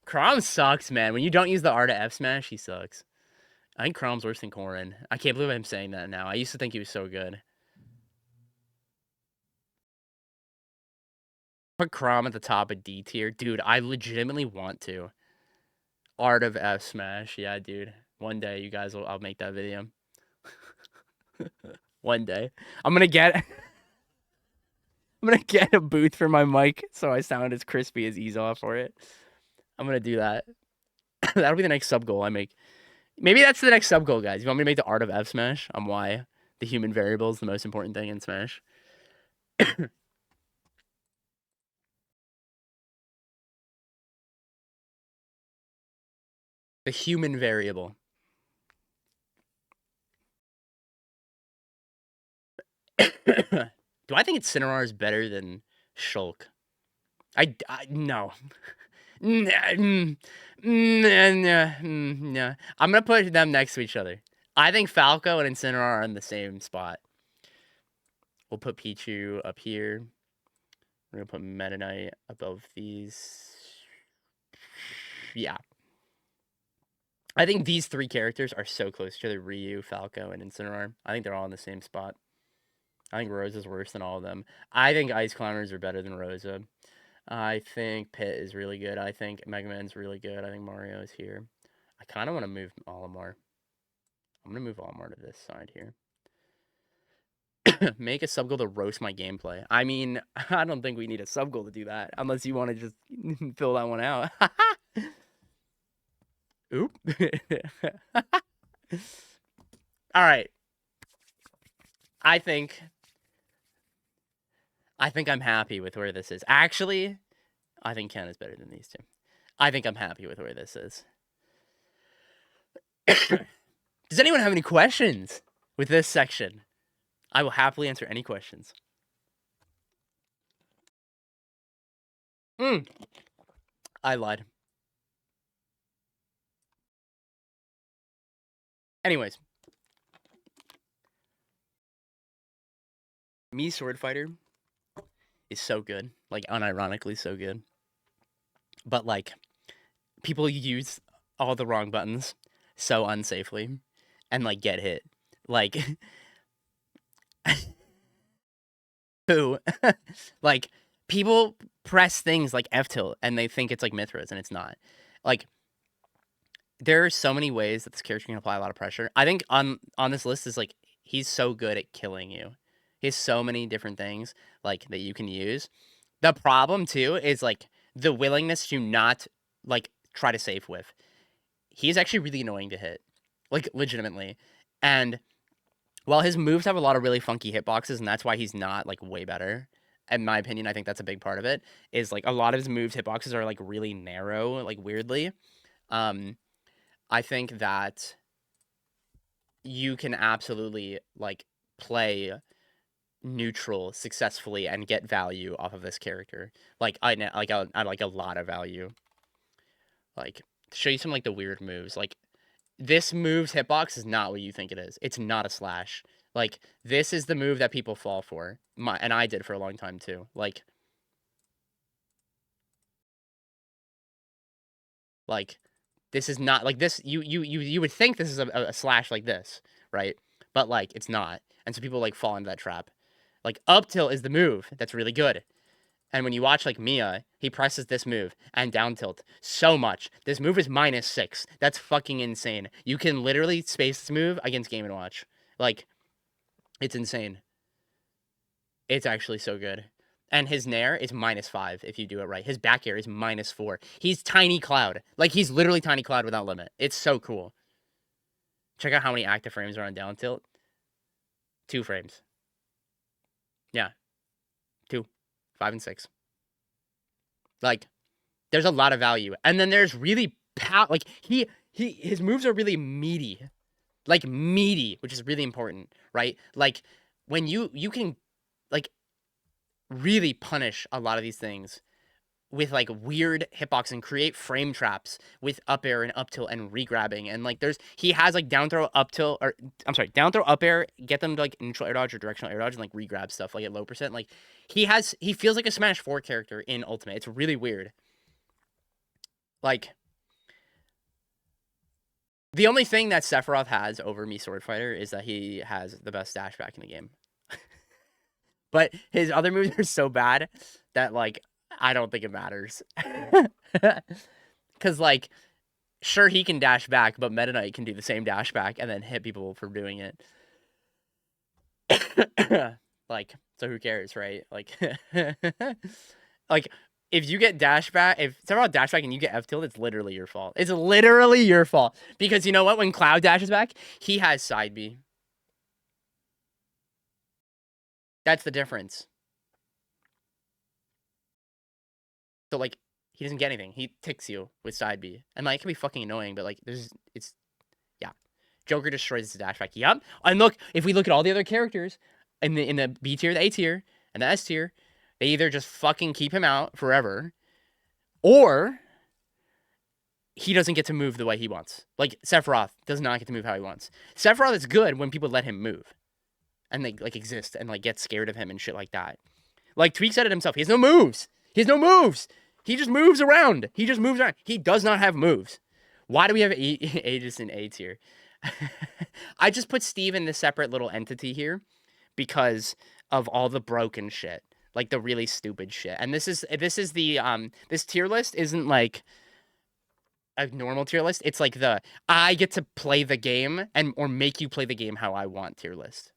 Chrom sucks, man. When you don't use the R to F smash, he sucks. I think Chrom's worse than Corrin. I can't believe I'm saying that now. I used to think he was so good. Put Chrom at the top of D tier. Dude, I legitimately want to. Art of F Smash. Yeah, dude. One day, you guys will. I'll make that video. One day. I'm gonna get. I'm gonna get a booth for my mic so I sound as crispy as Ezoff for it. I'm gonna do that. That'll be the next sub goal I make. Maybe that's the next sub goal, guys. You want me to make the Art of F Smash on why the human variable is the most important thing in Smash? The human variable. Do I think Incineroar is better than Shulk? I no. No. I'm gonna put them next to each other. I think Falco and Incineroar are in the same spot. We'll put Pichu up here. We're gonna put Meta Knight above these. Yeah. I think these three characters are so close to the Ryu, Falco, and Incineroar. I think they're all in the same spot. I think Rosa's worse than all of them. I think Ice Climbers are better than Rosa. I think Pit is really good. I think Mega Man's really good. I think Mario is here. I kind of want to move Olimar. I'm going to move Olimar to this side here. Make a sub goal to roast my gameplay. I mean, I don't think we need a sub goal to do that. Unless you want to just fill that one out. Oop. All right. I think I'm happy with where this is. Actually, I think Ken is better than these two. I think I'm happy with where this is. Does anyone have any questions with this section? I will happily answer any questions. I lied. Anyways. Mii Sword Fighter is so good. Like, unironically so good. But, like, people use all the wrong buttons so unsafely and, like, get hit. Like, who? Like, people press things like F-tilt and they think it's, like, Mithras, and it's not. Like, there are so many ways that this character can apply a lot of pressure. I think on this list is, like, he's so good at killing you. He has so many different things, like, that you can use. The problem, too, is, like, the willingness to not, like, try to save with. He's actually really annoying to hit. Like, legitimately. And while his moves have a lot of really funky hitboxes, and that's why he's not, like, way better, in my opinion, I think that's a big part of it, is, like, a lot of his moves hitboxes are, like, really narrow, like, weirdly. I think that you can absolutely, like, play neutral successfully and get value off of this character. Like, I like a lot of value. Like, to show you some, like, the weird moves. Like, this move's hitbox is not what you think it is. It's not a slash. Like, this is the move that people fall for. And I did for a long time, too. Like, this is not, like, this, you would think this is a slash like this, right? But, like, it's not. And so people, like, fall into that trap. Like, up tilt is the move that's really good. And when you watch, like, Mia, he presses this move and down tilt so much. This move is -6. That's fucking insane. You can literally space this move against Game & Watch. Like, it's insane. It's actually so good. And his Nair is -5 if you do it right. His back air is -4. He's Tiny Cloud. Like, he's literally Tiny Cloud without limit. It's so cool. Check out how many active frames are on down tilt. 2 frames. Yeah. 2, 5, and 6. Like, there's a lot of value. And then there's really like, his moves are really meaty. Like, meaty, which is really important, right? Like, when you can, like, really punish a lot of these things with like weird hitbox and create frame traps with up air and up tilt and regrabbing. And like he has like down throw, up tilt, or I'm sorry, down throw, up air, get them to like neutral air dodge or directional air dodge and like regrab stuff like at low percent. Like he feels like a Smash 4 character in Ultimate. It's really weird. Like the only thing that Sephiroth has over me Sword Fighter is that he has the best dash back in the game. But his other moves are so bad that like I don't think it matters. Cause like sure he can dash back, but Meta Knight can do the same dash back and then hit people for doing it. Like, so who cares, right? Like like if you get dash back, if Sephiroth dash back and you get F tilt, it's literally your fault. It's literally your fault. Because you know what? When Cloud dashes back, he has side B. That's the difference. So like he doesn't get anything. He ticks you with side B. And like it can be fucking annoying, but like yeah. Joker destroys the dash back. Yup. And look, if we look at all the other characters in the B tier, the A tier, and the S tier, they either just fucking keep him out forever, or he doesn't get to move the way he wants. Like Sephiroth does not get to move how he wants. Sephiroth is good when people let him move. And they like exist and like get scared of him and shit like that. Like Tweak said it himself. He has no moves. He has no moves. He just moves around. He just moves around. He does not have moves. Why do we have Aegis in A tier? I just put Steve in this separate little entity here because of all the broken shit, like the really stupid shit. And this is the this tier list isn't like a normal tier list. It's like the I get to play the game or make you play the game how I want tier list.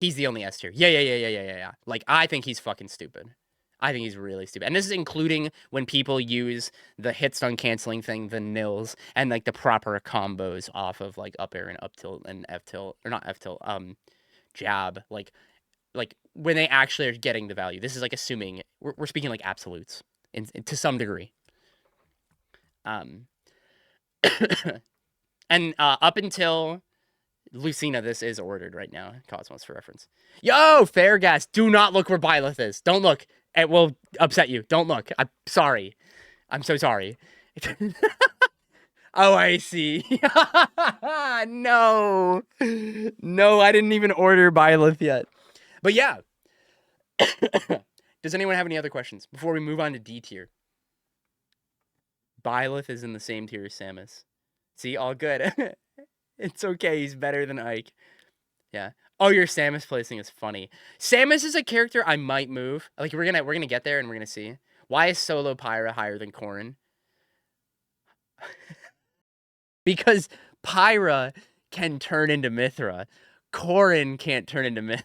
He's the only S tier. Yeah. Like, I think he's fucking stupid. I think he's really stupid. And this is including when people use the hit stun canceling thing, the nils, and like the proper combos off of like up air and up tilt and F tilt, or not F tilt, jab. Like when they actually are getting the value. This is like assuming we're speaking like absolutes to some degree. And up until Lucina, this is ordered right now. Cosmos for reference. Yo, Fairgas, do not look where Byleth is. Don't look. It will upset you. Don't look. I'm sorry. I'm so sorry. Oh, I see. No. No, I didn't even order Byleth yet. But yeah. Does anyone have any other questions before we move on to D tier? Byleth is in the same tier as Samus. See, all good. It's okay. He's better than Ike. Yeah. Oh, your Samus placing is funny. Samus is a character I might move. Like we're gonna get there and we're gonna see. Why is Solo Pyra higher than Corrin? Because Pyra can turn into Mythra. Corrin can't turn into Mythra.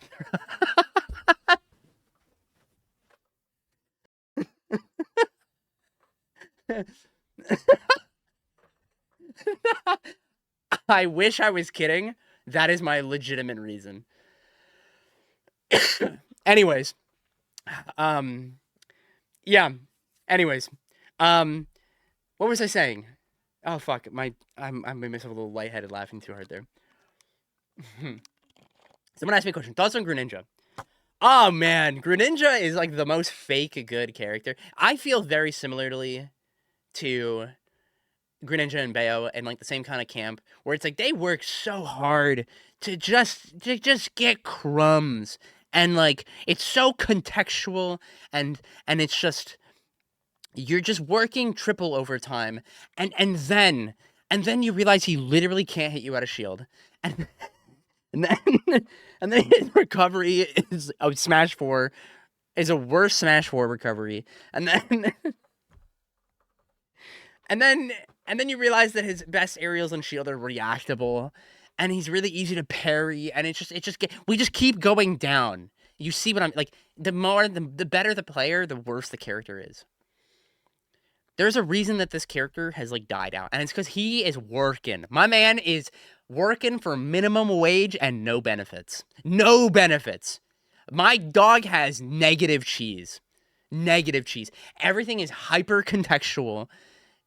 I wish I was kidding. That is my legitimate reason. Anyways. Yeah. Anyways. What was I saying? Oh fuck. I'm myself a little lightheaded laughing too hard there. Someone asked me a question. Thoughts on Greninja? Oh man, Greninja is like the most fake good character. I feel very similarly to Greninja and Bayo and like the same kind of camp where it's like they work so hard to just get crumbs, and like it's so contextual, and it's just you're just working triple overtime, and then you realize he literally can't hit you out of shield, and then his recovery is Smash 4 is a worse Smash 4 recovery, and then you realize that his best aerials and shield are reactable, and he's really easy to parry, and we just keep going down. You see what I'm like? The better the player, the worse the character is. There's a reason that this character has like died out, and it's because he is working. My man is working for minimum wage and no benefits. No benefits. My dog has negative cheese. Negative cheese. Everything is hyper contextual.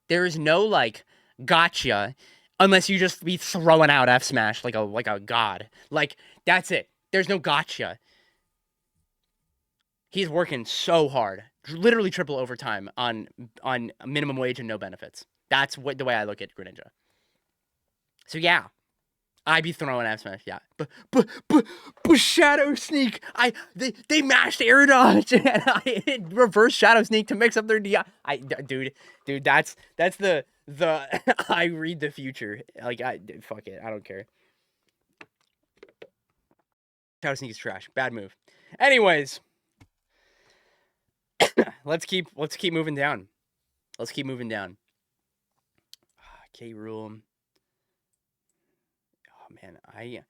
There is no like gotcha unless you just be throwing out F smash like a god. Like that's it. There's no gotcha. He's working so hard, literally triple overtime on minimum wage and no benefits. That's the way I look at Greninja. So yeah, I'd be throwing F smash. Yeah, but Shadow Sneak. They mashed air dodge and I reverse Shadow Sneak to mix up their DI. Dude, that's the I read the future. Like fuck it, I don't care. Shadow Sneak is trash. Bad move. Anyways, let's keep moving down. Let's keep moving down. K. Rool. Oh man, I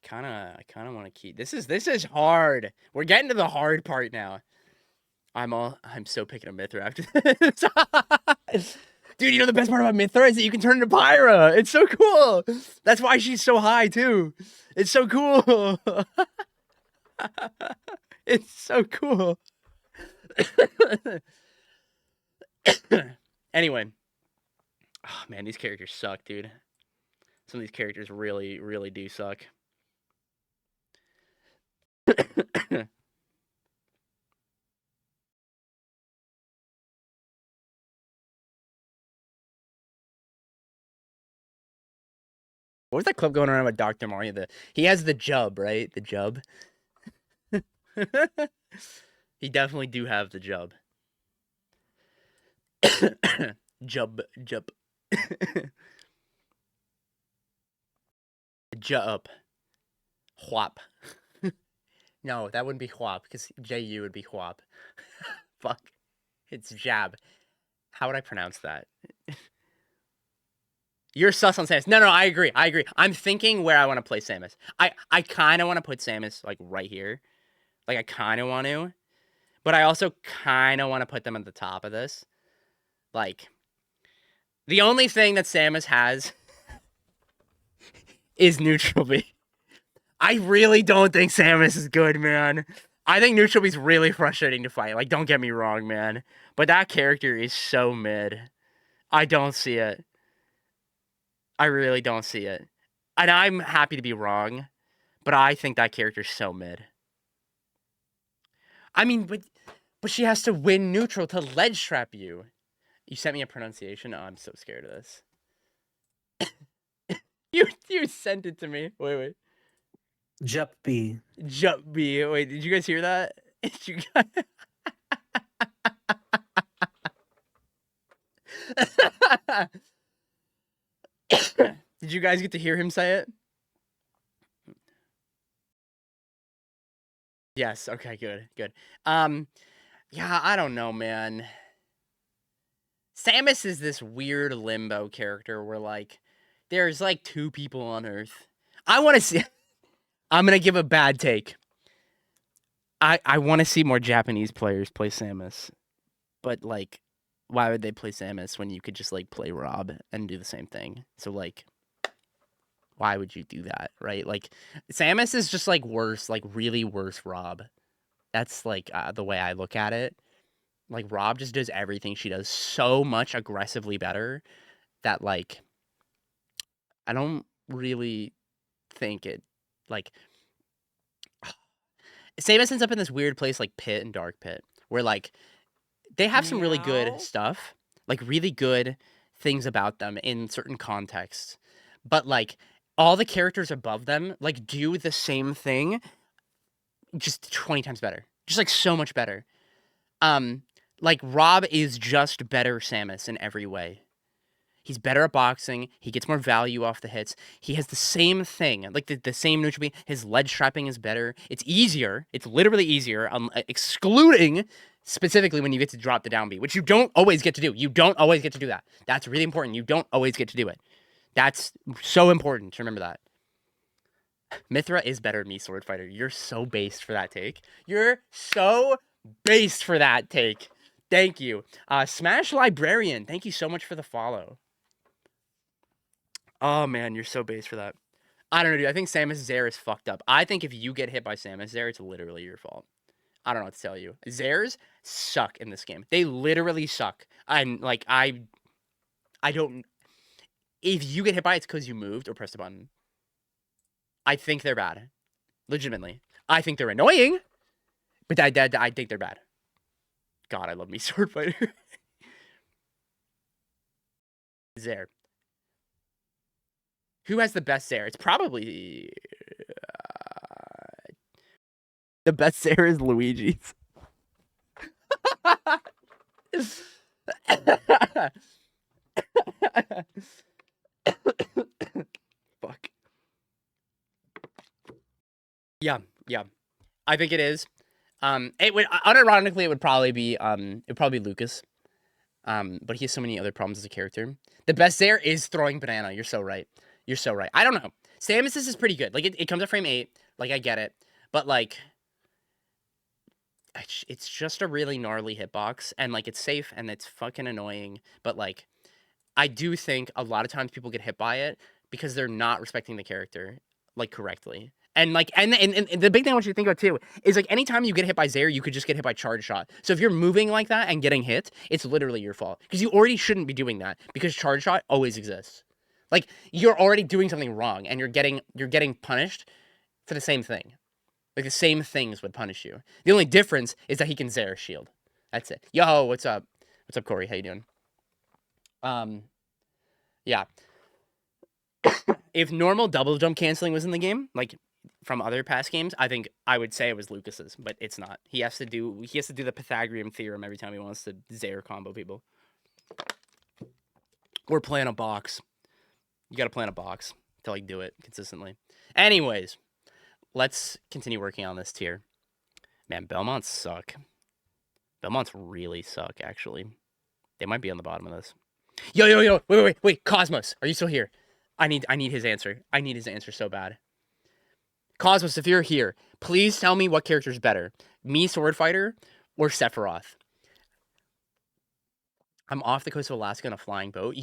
kind of want to keep. This is hard. We're getting to the hard part now. I'm so picking a Mythra after this. Dude, you know the best part about Mythra is that you can turn into Pyra. It's so cool. That's why she's so high too. It's so cool. It's so cool. Anyway. Oh man, these characters suck, dude. Some of these characters really, really do suck. What was that clip going around with Dr. Mario? He has the jub, right? The jub. He definitely do have the jub. Jub. Jub. Whop. No, that wouldn't be Whop, because JU would be Whop. Fuck. It's jab. How would I pronounce that? You're sus on Samus. No, I agree. I'm thinking where I want to play Samus. I kind of want to put Samus, like, right here. Like, I kind of want to. But I also kind of want to put them at the top of this. Like, the only thing that Samus has is Neutral B. I really don't think Samus is good, man. I think Neutral B's really frustrating to fight. Like, don't get me wrong, man. But that character is so mid. I don't see it. I really don't see it. And I'm happy to be wrong, but I think that character's so mid. I mean, but she has to win neutral to ledge trap you. You sent me a pronunciation? Oh, I'm so scared of this. You sent it to me. Wait. Juppy. Wait, did you guys hear that? Did you guys... Did you guys get to hear him say it? Yes, okay, good. Yeah, I don't know, man. Samus is this weird limbo character where, like, there's, like, 2 people on Earth. I want to see... I'm going to give a bad take. I want to see more Japanese players play Samus. But, like, why would they play Samus when you could just, like, play Rob and do the same thing? So, like, why would you do that, right? Like, Samus is just, like, worse, like, really worse Rob. That's, like, the way I look at it. Like, Rob just does everything she does so much aggressively better that, like, I don't really think it, like... Samus ends up in this weird place like Pit and Dark Pit, where, like, they have some really good stuff, like, really good things about them in certain contexts, but, like, all the characters above them, like, do the same thing just 20 times better. Just, like, so much better. Like, Rob is just better Samus in every way. He's better at boxing. He gets more value off the hits. He has the same thing, like the same neutral B. His ledge trapping is better. It's easier. It's literally easier, excluding specifically when you get to drop the down B, which you don't always get to do. You don't always get to do that. That's really important. You don't always get to do it. That's so important to remember that. Mythra is better than me, Sword Fighter. You're so based for that take. You're so based for that take. Thank you. Smash Librarian, thank you so much for the follow. Oh, man, you're so based for that. I don't know, dude. I think Samus Zair is fucked up. I think if you get hit by Samus Zair, it's literally your fault. I don't know what to tell you. Zairs suck in this game. They literally suck. And, like, I don't... If you get hit by it, it's because you moved or pressed a button. I think they're bad. Legitimately. I think they're annoying. But I think they're bad. God, I love me Sword Fighter. Zair. Who has the best Zair? It's probably the best Zair is Luigi's. Fuck. Yeah. I think it is. It would unironically it would probably be Lucas. But he has so many other problems as a character. The best there is throwing banana. You're so right. I don't know. Samus is pretty good. Like it comes at frame 8. Like I get it, but like it's just a really gnarly hitbox, and like it's safe and it's fucking annoying. But like I do think a lot of times people get hit by it because they're not respecting the character like correctly. And like and the big thing I want you to think about too is like anytime you get hit by Zair, you could just get hit by charge shot. So if you're moving like that and getting hit, it's literally your fault. Because you already shouldn't be doing that because charge shot always exists. Like you're already doing something wrong and you're getting punished for the same thing. Like the same things would punish you. The only difference is that he can Zair shield. That's it. Yo, what's up? What's up, Corey? How you doing? Yeah. If normal double jump canceling was in the game, like from other past games, I think I would say it was Lucas's, but it's not. He has to do the Pythagorean theorem every time he wants to Zair combo people. Or play in a box. You gotta play in a box to like do it consistently. Anyways, let's continue working on this tier. Man, Belmonts suck. Belmonts really suck, actually. They might be on the bottom of this. Yo, wait, Cosmos, are you still here? I need his answer. I need his answer so bad. Cosmos, if you're here, please tell me what character's better. Me, Sword Fighter, or Sephiroth? I'm off the coast of Alaska on a flying boat.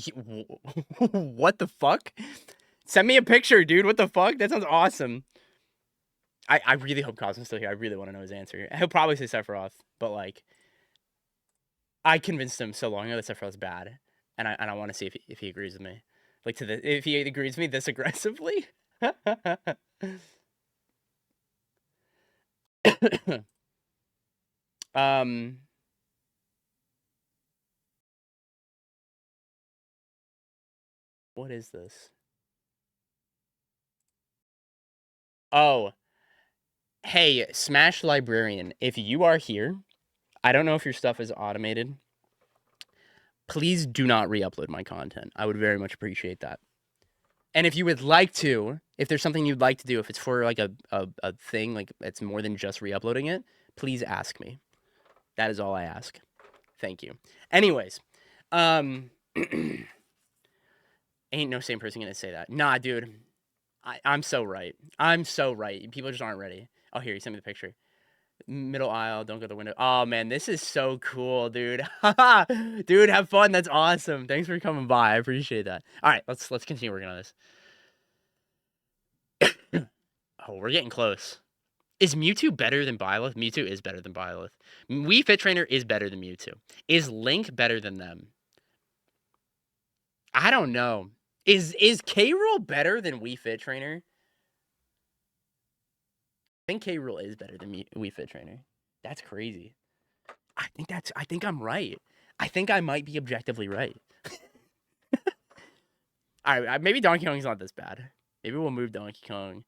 What the fuck? Send me a picture, dude. What the fuck? That sounds awesome. I really hope Cosmos is still here. I really want to know his answer. He'll probably say Sephiroth, but like I convinced him so long ago that Sephiroth's bad. And I want to see if he agrees with me. Like if he agrees with me this aggressively. What is this? Oh. Hey, Smash Librarian, if you are here, I don't know if your stuff is automated. Please do not re-upload my content. I would very much appreciate that. And if you would like to, if there's something you'd like to do, if it's for like a thing, like it's more than just re-uploading it, please ask me. That is all I ask. Thank you. Anyways, ain't no same person gonna say that. Nah, dude. I'm so right. People just aren't ready. Oh, here, you sent me the picture. Middle aisle, don't go to the window. Oh man, this is so cool, dude. Dude, have fun. That's awesome. Thanks for coming by. I appreciate that. All right, let's continue working on this. Oh, we're getting close. Is Mewtwo better than Byleth? Mewtwo is better than Byleth. Wii Fit Trainer is better than Mewtwo. Is Link better than them? I don't know. Is K. Rool better than Wii Fit Trainer? I think K. Rool is better than Wii Fit Trainer. That's crazy. I think I'm right. I think I might be objectively right. All right, maybe Donkey Kong's not this bad. Maybe we'll move Donkey Kong.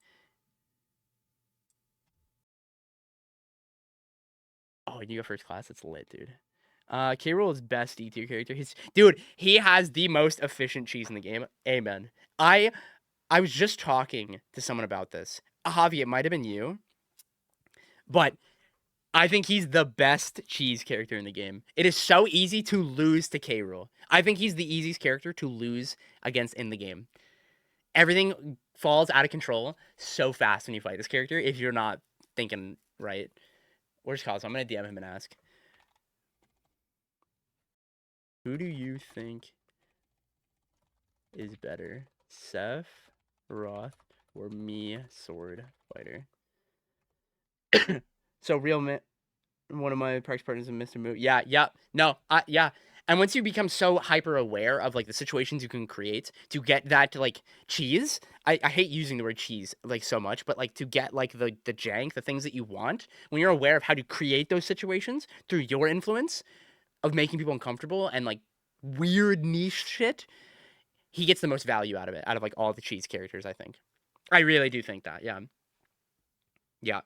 Oh, you go first class? It's lit, dude. K. Rool is best D tier character. Dude, he has the most efficient cheese in the game. Amen. I was just talking to someone about this. Javi, it might have been you. But I think he's the best cheese character in the game. It is so easy to lose to K. Rool. I think he's the easiest character to lose against in the game. Everything falls out of control so fast when you fight this character if you're not thinking right. Where's Cosmo? I'm going to DM him and ask. Who do you think is better? Sephiroth or me, Sword Fighter? So real man, one of my practice partners is Mr. Moo. Yeah. No, yeah. And once you become so hyper aware of like the situations you can create to get that to like cheese, I hate using the word cheese like so much, but like to get like the jank, the things that you want, when you're aware of how to create those situations through your influence of making people uncomfortable and like weird niche shit, he gets the most value out of it, out of like all the cheese characters, I think. I really do think that, yeah. Yeah.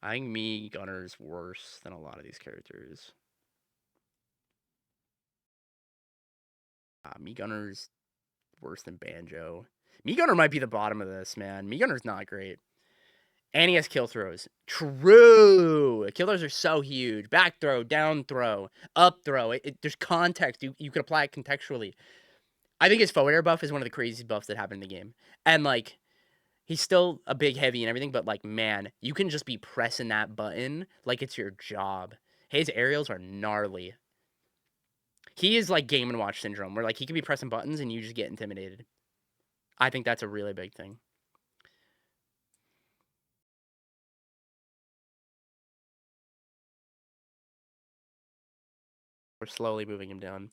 I think me Gunner's worse than a lot of these characters. Me Gunner's worse than Banjo. Me Gunner might be the bottom of this, man. Me Gunner's not great. And he has kill throws. True. Kill throws are so huge. Back throw, down throw, up throw. There's context. You could apply it contextually. I think his forward air buff is one of the craziest buffs that happened in the game. And like, he's still a big heavy and everything, but like, man, you can just be pressing that button like it's your job. His aerials are gnarly. He is like Game & Watch syndrome, where like he can be pressing buttons and you just get intimidated. I think that's a really big thing. We're slowly moving him down.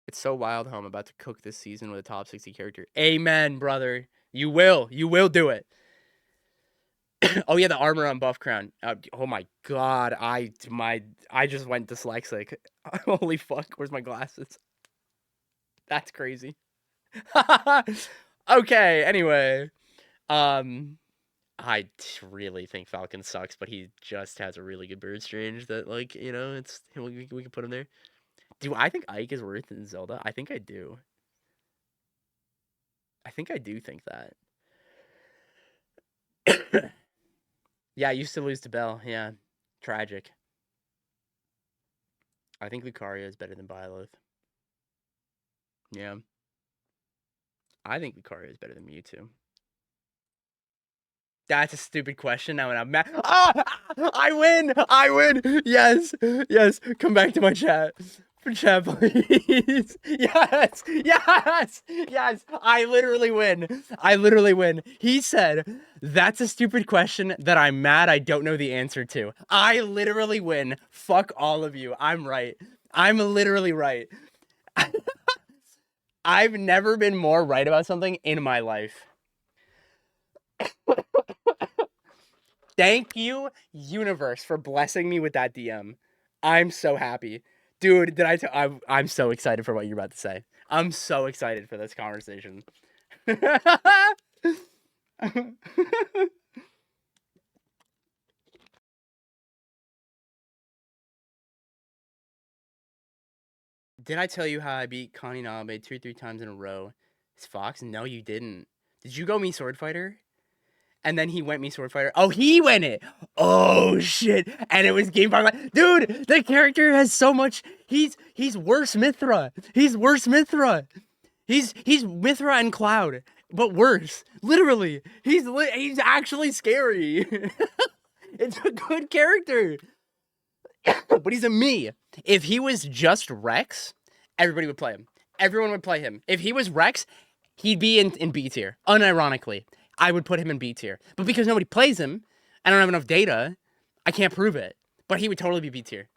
It's so wild how I'm about to cook this season with a top 60 character. Amen, brother. You will. You will do it. Oh yeah, the armor on Buff Crown. Oh my god, I just went dyslexic. Holy fuck, where's my glasses? That's crazy. Okay, anyway. I really think Falcon sucks, but he just has a really good bird strange that, like, you know, it's we can put him there. Do I think Ike is worse than Zelda? I think I do. I think I do think that. Yeah, I used to lose to Bell. Yeah, tragic. I think Lucario is better than Byleth. Yeah. I think Lucario is better than Mewtwo. That's a stupid question. Now when I'm mad. Ah! I win! I win! Yes! Yes! Come back to my chat. For chat, please. Yes! Yes! Yes! I literally win. I literally win. He said, that's a stupid question that I'm mad I don't know the answer to. I literally win. Fuck all of you. I'm right. I'm literally right. I've never been more right about something in my life. Thank you, universe, for blessing me with that DM. I'm so happy. Dude, I'm so excited for what you're about to say. I'm so excited for this conversation. Did I tell you how I beat Connie Nabe 2 or 3 times in a row? It's Fox? No, you didn't. Did you go me Sword Fighter? And then he went me Sword Fighter. Oh, he went it. Oh shit! And it was Game Fight. Dude, the character has so much. He's worse Mithra. He's worse Mithra. He's Mithra and Cloud, but worse. Literally, he's actually scary. It's a good character, but he's a me. If he was just Rex, everybody would play him. Everyone would play him. If he was Rex, he'd be in B tier. Unironically, I would put him in B tier. But because nobody plays him, I don't have enough data, I can't prove it. But he would totally be B tier.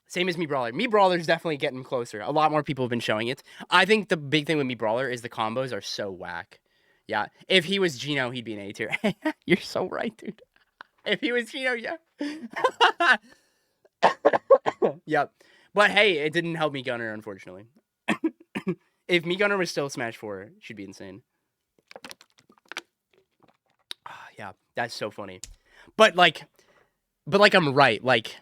Same as Me Brawler. Me Brawler's definitely getting closer. A lot more people have been showing it. I think the big thing with Me Brawler is the combos are so whack. Yeah. If he was Gino, he'd be an A tier. You're so right, dude. If he was Gino, yeah. Yep. But hey, it didn't help Me Gunner, unfortunately. If Me Gunner was still Smash 4, she'd be insane. Yeah, that's so funny. But like I'm right. Like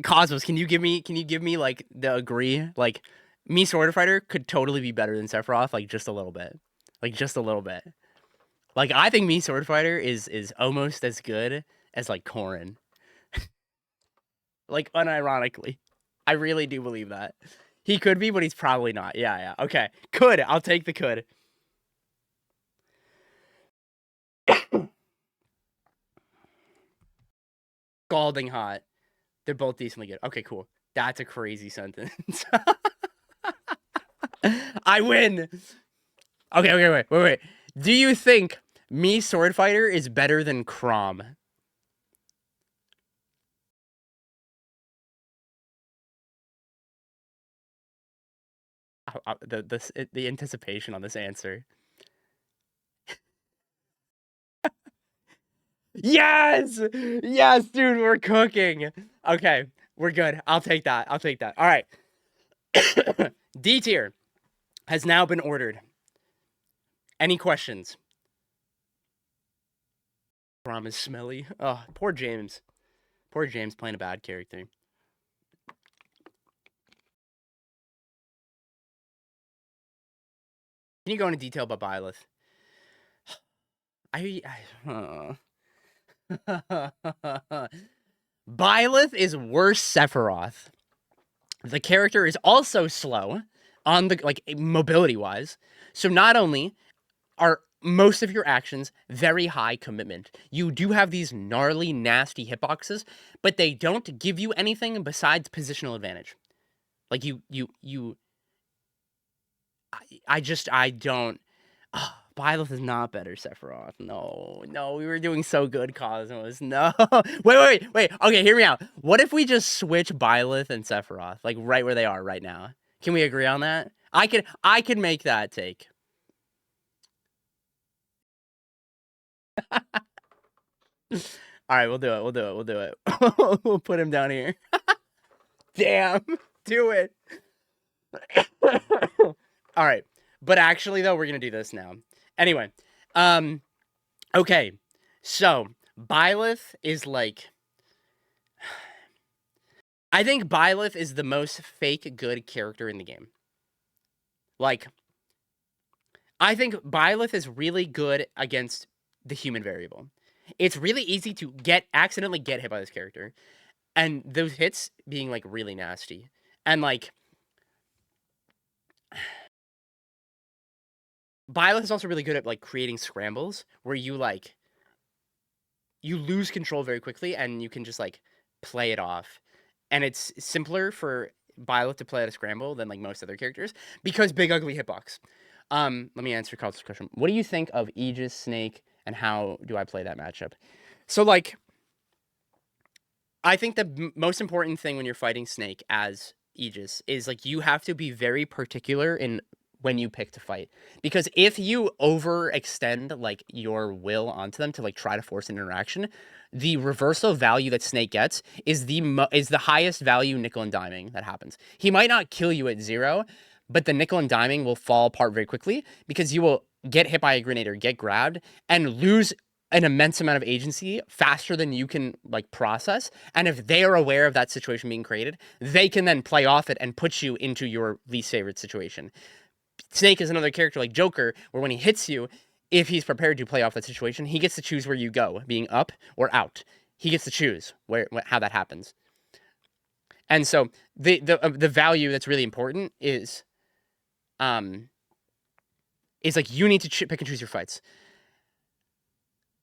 Cosmos, can you give me like the agree? Like me Sword Fighter could totally be better than Sephiroth, like just a little bit. Like just a little bit. Like I think me Sword Fighter is almost as good as like Corrin. Like unironically. I really do believe that. He could be, but he's probably not. Yeah. Okay. Could. I'll take the could. Scalding hot. They're both decently good. Okay, cool. That's a crazy sentence. I win. Okay, wait. Do you think me Sword Fighter is better than Chrom? The anticipation on this answer. Yes! Yes, dude, we're cooking. Okay, we're good. I'll take that. I'll take that. All right. D tier has now been ordered. Any questions? Prom is smelly. Oh, poor James. Poor James playing a bad character. Can you go into detail about Byleth? Byleth is worse Sephiroth. The character is also slow on the like mobility wise. So not only are most of your actions very high commitment, you do have these gnarly, nasty hitboxes, but they don't give you anything besides positional advantage. Like I don't. Oh, Byleth is not better, Sephiroth. No, no, we were doing so good, Cosmos. No, wait. Okay, hear me out. What if we just switch Byleth and Sephiroth, like right where they are right now? Can we agree on that? I can make that take. All right, we'll do it. We'll do it. We'll put him down here. Damn, do it. All right, but actually though, we're gonna do this now. Anyway, okay, so Byleth is like, I think Byleth is the most fake good character in the game. Like, I think Byleth is really good against the human variable. It's really easy to accidentally get hit by this character, and those hits being like really nasty. And like, Byleth is also really good at like creating scrambles where you lose control very quickly and you can just like play it off. And it's simpler for Byleth to play at a scramble than like most other characters because big ugly hitbox. Let me answer Carl's question. What do you think of Aegis, Snake, and how do I play that matchup? So like, I think the most important thing when you're fighting Snake as Aegis is like you have to be very particular in when you pick to fight, because if you overextend like your will onto them to like try to force an interaction, the reversal value that Snake gets is the highest value nickel and diming that happens. He might not kill you at 0, but the nickel and diming will fall apart very quickly because you will get hit by a grenade or get grabbed and lose an immense amount of agency faster than you can like process. And if they are aware of that situation being created, they can then play off it and put you into your least favorite situation. Snake is another character like Joker, where when he hits you, if he's prepared to play off that situation, he gets to choose where you go, being up or out. He gets to choose how that happens. And so the value that's really important is like you need to pick and choose your fights.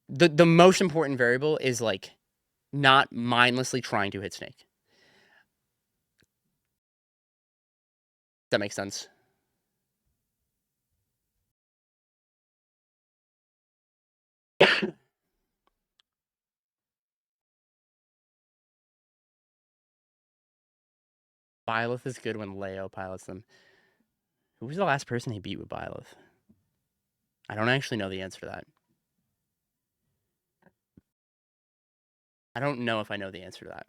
The most important variable is like not mindlessly trying to hit Snake. That makes sense. Byleth is good when Leo pilots them. Who was the last person he beat with Byleth? I don't actually know the answer to that. I don't know if I know the answer to that.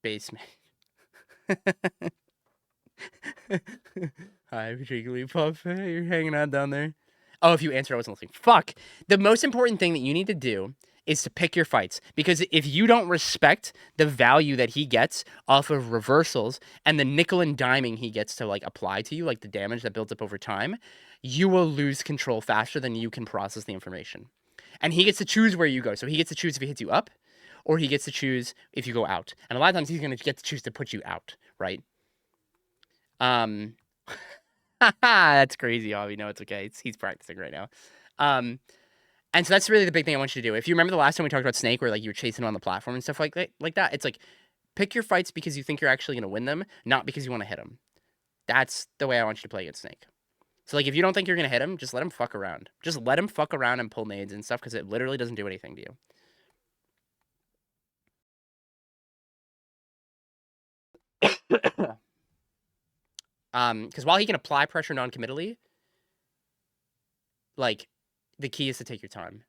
Basement. Hi, Jigglypuff. Hey, you're hanging out down there. Oh, if you answered, I wasn't listening. Fuck. The most important thing that you need to do is to pick your fights, because if you don't respect the value that he gets off of reversals and the nickel and diming he gets to like apply to you, like the damage that builds up over time, you will lose control faster than you can process the information. And he gets to choose where you go. So he gets to choose if he hits you up, or he gets to choose if you go out. And a lot of times he's going to get to choose to put you out, right? That's crazy, Avi. No, it's okay. He's practicing right now. And so that's really the big thing I want you to do. If you remember the last time we talked about Snake, where like you were chasing him on the platform and stuff like that, it's like pick your fights because you think you're actually going to win them, not because you want to hit him. That's the way I want you to play against Snake. So like if you don't think you're going to hit him, just let him fuck around. Just let him fuck around and pull nades and stuff because it literally doesn't do anything to you. Because while he can apply pressure non-committally, like the key is to take your time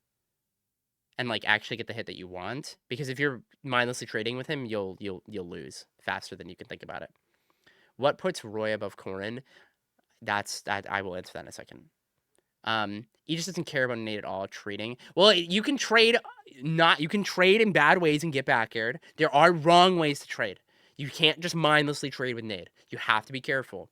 and like actually get the hit that you want. Because if you're mindlessly trading with him, you'll lose faster than you can think about it. What puts Roy above Corrin? That I will answer that in a second. He just doesn't care about Nate at all. Trading. Well, you can trade in bad ways and get back aired. There are wrong ways to trade. You can't just mindlessly trade with Nate. You have to be careful.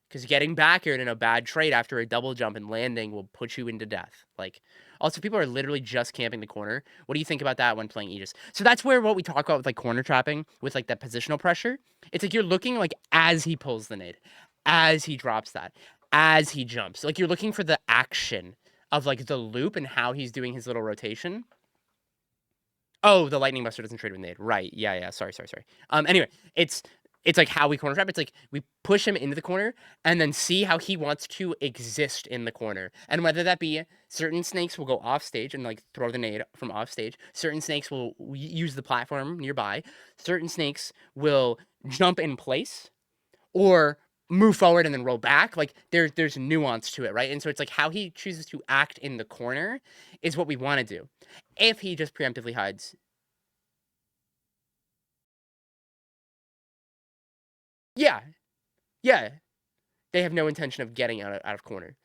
Because getting back aired in a bad trade after a double jump and landing will put you into death. Like, also, people are literally just camping the corner. What do you think about that when playing Aegis? So that's where what we talk about with like corner trapping, with like that positional pressure. It's like you're looking like as he pulls the nade, as he drops that, as he jumps. Like you're looking for the action of like the loop and how he's doing his little rotation. Oh, the Lightning Buster doesn't trade with nade. Right. Yeah. Sorry. Anyway, it's like how we corner trap. It's like we push him into the corner and then see how he wants to exist in the corner. And whether that be certain snakes will go off stage and like throw the nade from off stage. Certain snakes will use the platform nearby. Certain snakes will jump in place or move forward and then roll back. Like there's nuance to it, right? And so it's like how he chooses to act in the corner is what we want to do. If he just preemptively hides, yeah, they have no intention of getting out of corner.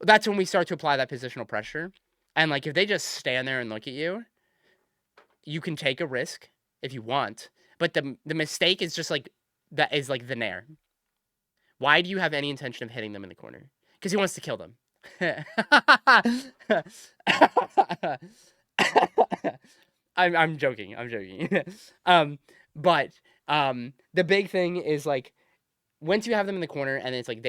That's when we start to apply that positional pressure. And like if they just stand there and look at you, you can take a risk if you want. But the mistake is just like that is like the nair. Why do you have any intention of hitting them in the corner? Because he wants to kill them. I'm joking. But the big thing is like once you have them in the corner and it's like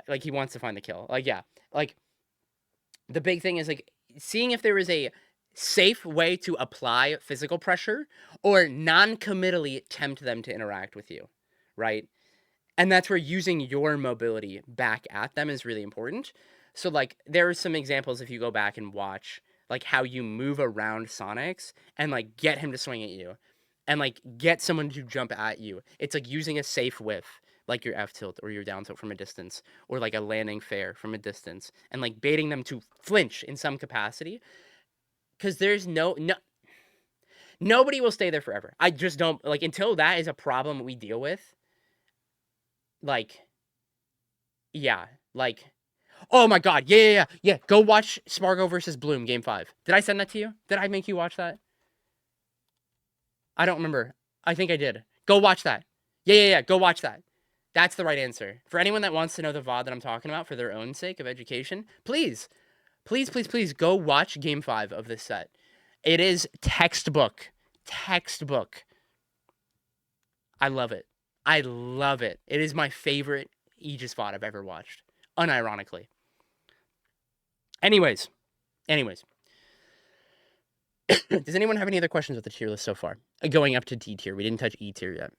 like he wants to find the kill. Like the big thing is like seeing if there is a safe way to apply physical pressure or non-committally tempt them to interact with you, right? And that's where using your mobility back at them is really important. So like there are some examples if you go back and watch like how you move around Sonics and like get him to swing at you and like get someone to jump at you. It's like using a safe whiff like your F tilt or your down tilt from a distance or like a landing fair from a distance and like baiting them to flinch in some capacity because there's nobody will stay there forever. I just don't like until that is a problem we deal with. Like, yeah, like, oh my god, yeah. Go watch Spargo versus Bloom Game 5. Did I send that to you? Did I make you watch that? I don't remember. I think I did. Go watch that. Yeah. Go watch that. That's the right answer. For anyone that wants to know the VOD that I'm talking about for their own sake of education, please go watch Game 5 of this set. It is textbook. I love it. It is my favorite Aegis VOD I've ever watched. Unironically. Anyways. Does anyone have any other questions with the tier list so far? Going up to D tier. We didn't touch E tier yet.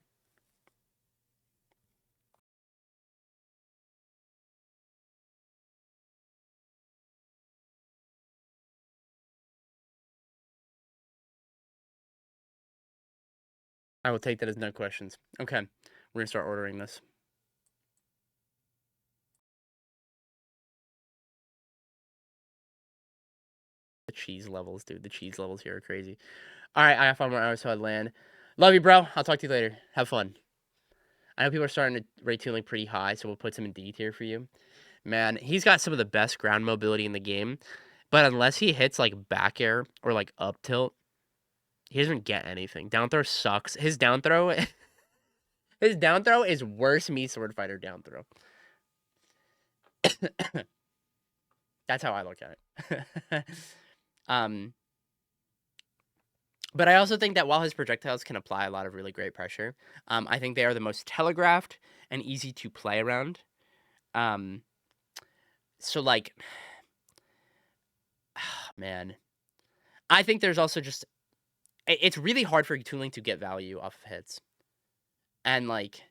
I will take that as no questions. Okay. We're going to start ordering this. The cheese levels, dude. The cheese levels here are crazy. All right. I have 5 more hours till I land. Love you, bro. I'll talk to you later. Have fun. I know people are starting to rate tuning pretty high, so we'll put some in D tier for you. Man, he's got some of the best ground mobility in the game. But unless he hits like back air or like up tilt, he doesn't get anything. Down throw sucks. His down throw is worse me sword fighter down throw. That's how I look at it. But I also think that while his projectiles can apply a lot of really great pressure, I think they are the most telegraphed and easy to play around. So like, man, I think there's also just it's really hard for tooling to get value off of hits, and like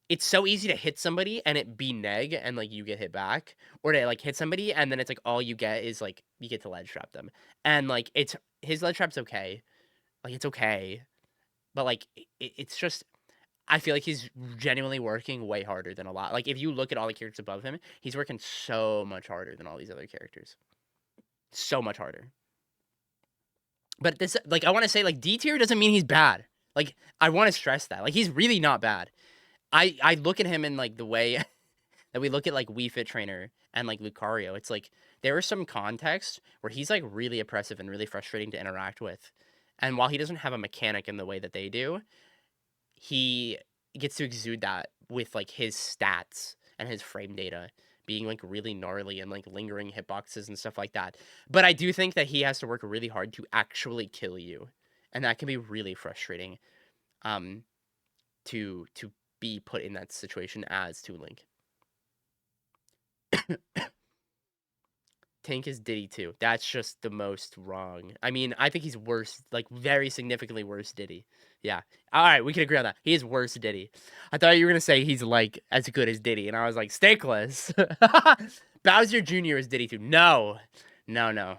it's so easy to hit somebody and it be neg and like you get hit back, or to like hit somebody and then it's like all you get is like you get to ledge trap them, and like it's his ledge trap's okay, like it's okay, but like it's just I feel like he's genuinely working way harder than a lot. Like if you look at all the characters above him, he's working so much harder than all these other characters. So much harder. But this, like, I want to say, like, D tier doesn't mean he's bad. Like, I want to stress that. Like, he's really not bad. I look at him in like the way that we look at like Wii Fit Trainer and like Lucario. It's like there is some context where he's like really oppressive and really frustrating to interact with. And while he doesn't have a mechanic in the way that they do, he gets to exude that with like his stats and his frame data being like really gnarly and like lingering hitboxes and stuff like that. But I do think that he has to work really hard to actually kill you. And that can be really frustrating to be put in that situation as Toon Link. Tank is Diddy too. That's just the most wrong. I mean, I think he's worse, like very significantly worse Diddy. Yeah. All right, we can agree on that. He is worse Diddy. I thought you were gonna say he's like as good as Diddy, and I was like, Steakless. Bowser Jr. is Diddy too. No. No.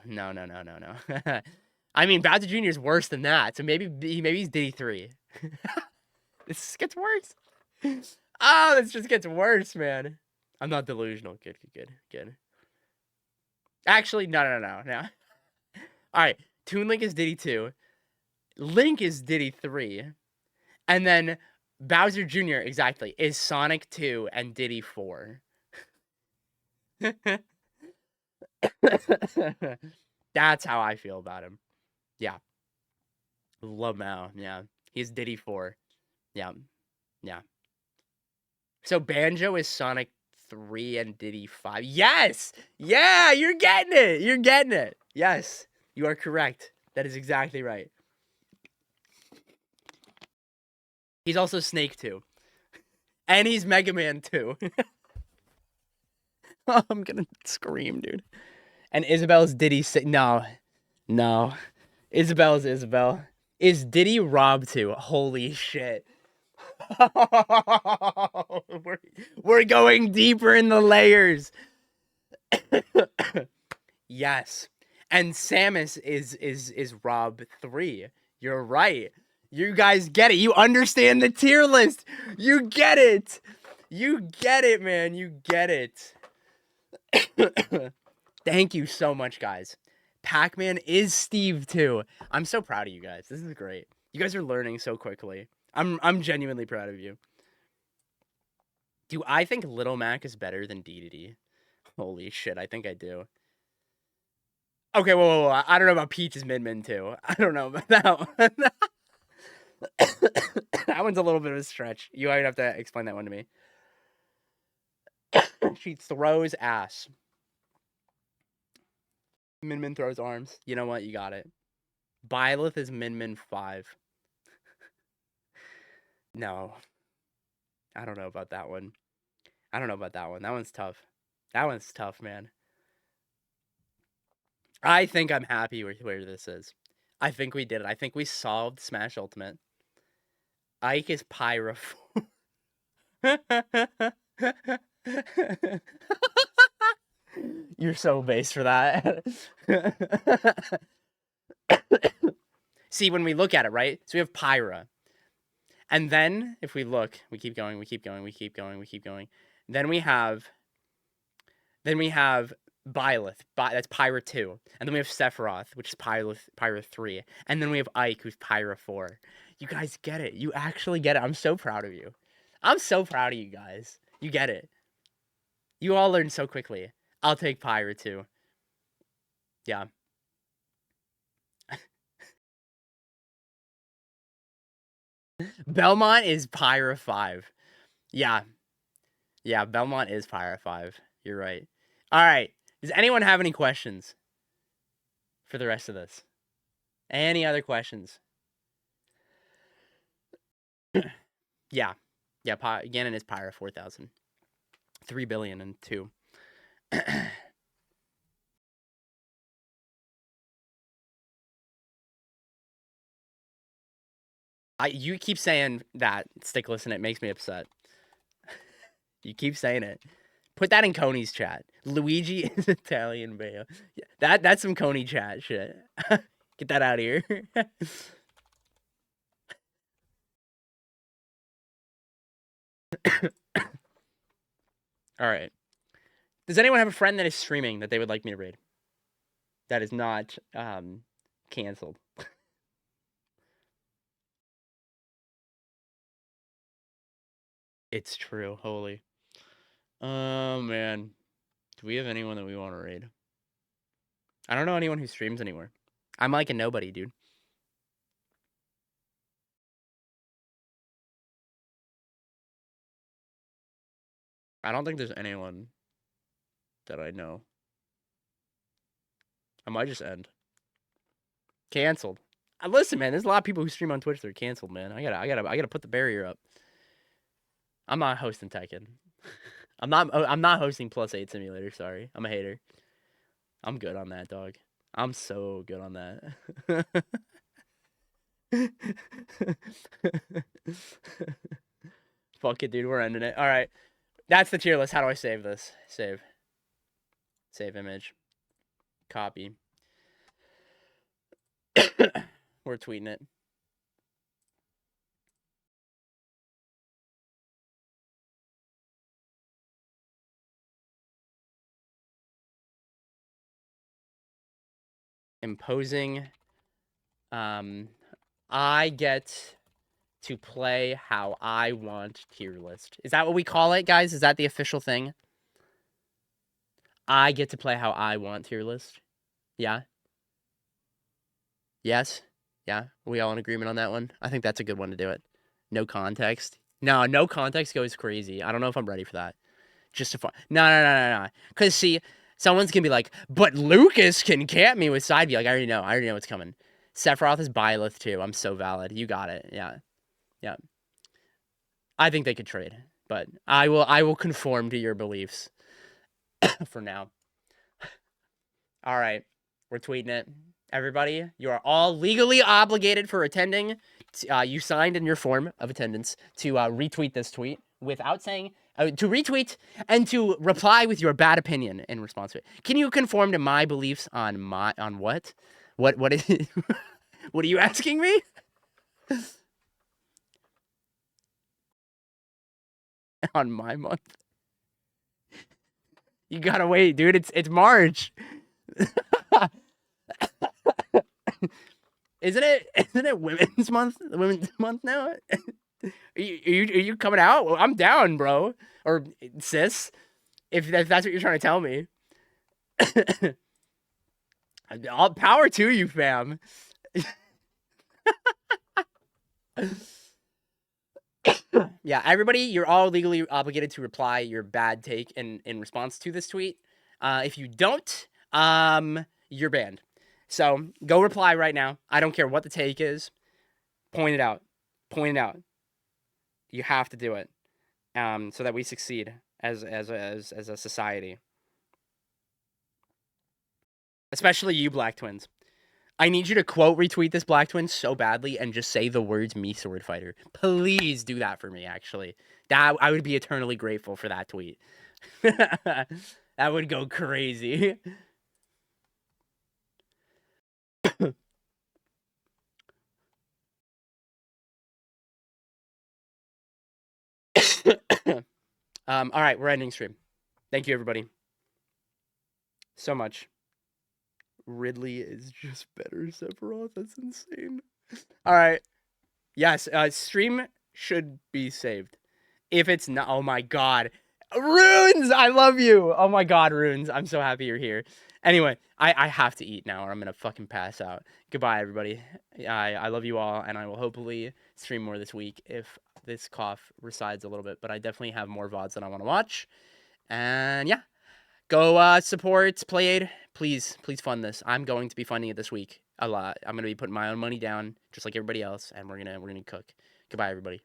I mean, Bowser Jr. is worse than that. So maybe he's Diddy 3. This gets worse. Oh, this just gets worse, man. I'm not delusional. Good. Actually, no. All right, Toon Link is Diddy 2. Link is Diddy 3. And then Bowser Jr. exactly is Sonic 2 and Diddy 4. That's how I feel about him. Yeah. Lamau, yeah. He's Diddy 4. Yeah. So Banjo is Sonic 3 and Diddy 5. Yes! Yeah, you're getting it. Yes, you are correct. That is exactly right. He's also Snake 2. And he's Mega Man 2. Oh, I'm gonna scream, dude. And Isabel's Diddy 6. No. Isabel's Isabel. Is Diddy Rob 2? Holy shit. We're going deeper in the layers. Yes. And Samus is Rob 3. You're right. You guys get it. You understand the tier list. You get it. You get it, man. You get it. Thank you so much, guys. Pac-Man is Steve too. I'm so proud of you guys. This is great. You guys are learning so quickly. I'm genuinely proud of you. Do I think Little Mac is better than DDD? Holy shit, I think I do. Okay, whoa. I don't know about Peach's Min too. I don't know about that one. That one's a little bit of a stretch. You might have to explain that one to me. She throws ass. Min throws arms. You know what? You got it. Byleth is Min 5. No. I don't know about that one. That one's tough. That one's tough, man. I think I'm happy with where this is. I think we did it. I think we solved Smash Ultimate. Ike is Pyra 4. You're so base for that. See, when we look at it, right? So we have Pyra. And then, if we look, we keep going. Then we have Byleth. That's Pyra 2. And then we have Sephiroth, which is Pyra 3. And then we have Ike, who's Pyra 4. You guys get it. You actually get it. I'm so proud of you. I'm so proud of you guys. You get it. You all learn so quickly. I'll take Pyra 2. Yeah. Belmont is Pyra 5. Yeah. Yeah, Belmont is Pyra 5. You're right. All right. Does anyone have any questions for the rest of this? Any other questions? Yeah. Ganon is Pyra 4,000. 3 billion and 2. You keep saying that, Stickless, and it makes me upset. You keep saying it. Put that in Coney's chat. Luigi is Italian Bayo. Yeah, that's some Coney chat shit. Get that out of here. All right. Does anyone have a friend that is streaming that they would like me to raid? That is not canceled. It's true. Holy. Oh man. Do we have anyone that we want to raid? I don't know anyone who streams anymore. I'm like a nobody, dude. I don't think there's anyone that I know. I might just end. Canceled. Listen, man, there's a lot of people who stream on Twitch that are canceled, man. I gotta put the barrier up. I'm not hosting Tekken. I'm not hosting +8 Simulator, sorry. I'm a hater. I'm good on that, dog. I'm so good on that. Fuck it, dude. We're ending it. All right. That's the tier list. How do I save this? Save. Save image. Copy. We're tweeting it. Imposing. I get to play how I want tier list. Is that what we call it, guys? Is that the official thing? I get to play how I want tier list. Yeah. Yes. Yeah. Are we all in agreement on that one? I think that's a good one to do it. No context. No context goes crazy. I don't know if I'm ready for that. Just to fun. No. Because see, someone's gonna be like, but Lucas can camp me with side view. Like I already know what's coming. Sephiroth is Byleth too. I'm so valid. You got it. Yeah. I think they could trade, but I will conform to your beliefs for now. All right, we're tweeting it. Everybody, you are all legally obligated for attending. You signed in your form of attendance to retweet this tweet without saying to retweet and to reply with your bad opinion in response to it. Can you conform to my beliefs on what? What is it? What are you asking me? On my month? You gotta wait, dude. It's March. Isn't it Women's Month? Women's Month now. Are you coming out? Well, I'm down, bro. Or sis, if that's what you're trying to tell me. All power to you, fam. Yeah, everybody, you're all legally obligated to reply your bad take in response to this tweet. If you don't, you're banned. So go reply right now. I don't care what the take is. Point it out. Point it out. You have to do it, so that we succeed as a society. Especially you, Black Twins. I need you to quote retweet this, Black Twin, so badly and just say the words "me sword fighter." Please do that for me, actually. That I would be eternally grateful for that tweet. That would go crazy. All right, we're ending stream. Thank you, everybody. So much. Ridley is just better, Sephiroth. That's insane. All right. Yes, stream should be saved. If it's not, oh my god. Runes, I love you. Oh my god, Runes. I'm so happy you're here. Anyway, I have to eat now or I'm going to fucking pass out. Goodbye, everybody. I love you all, and I will hopefully stream more this week if this cough resides a little bit. But I definitely have more VODs that I want to watch. And yeah, go support Playade. Please fund this. I'm going to be funding it this week a lot. I'm going to be putting my own money down, just like everybody else, and we're gonna cook. Goodbye, everybody.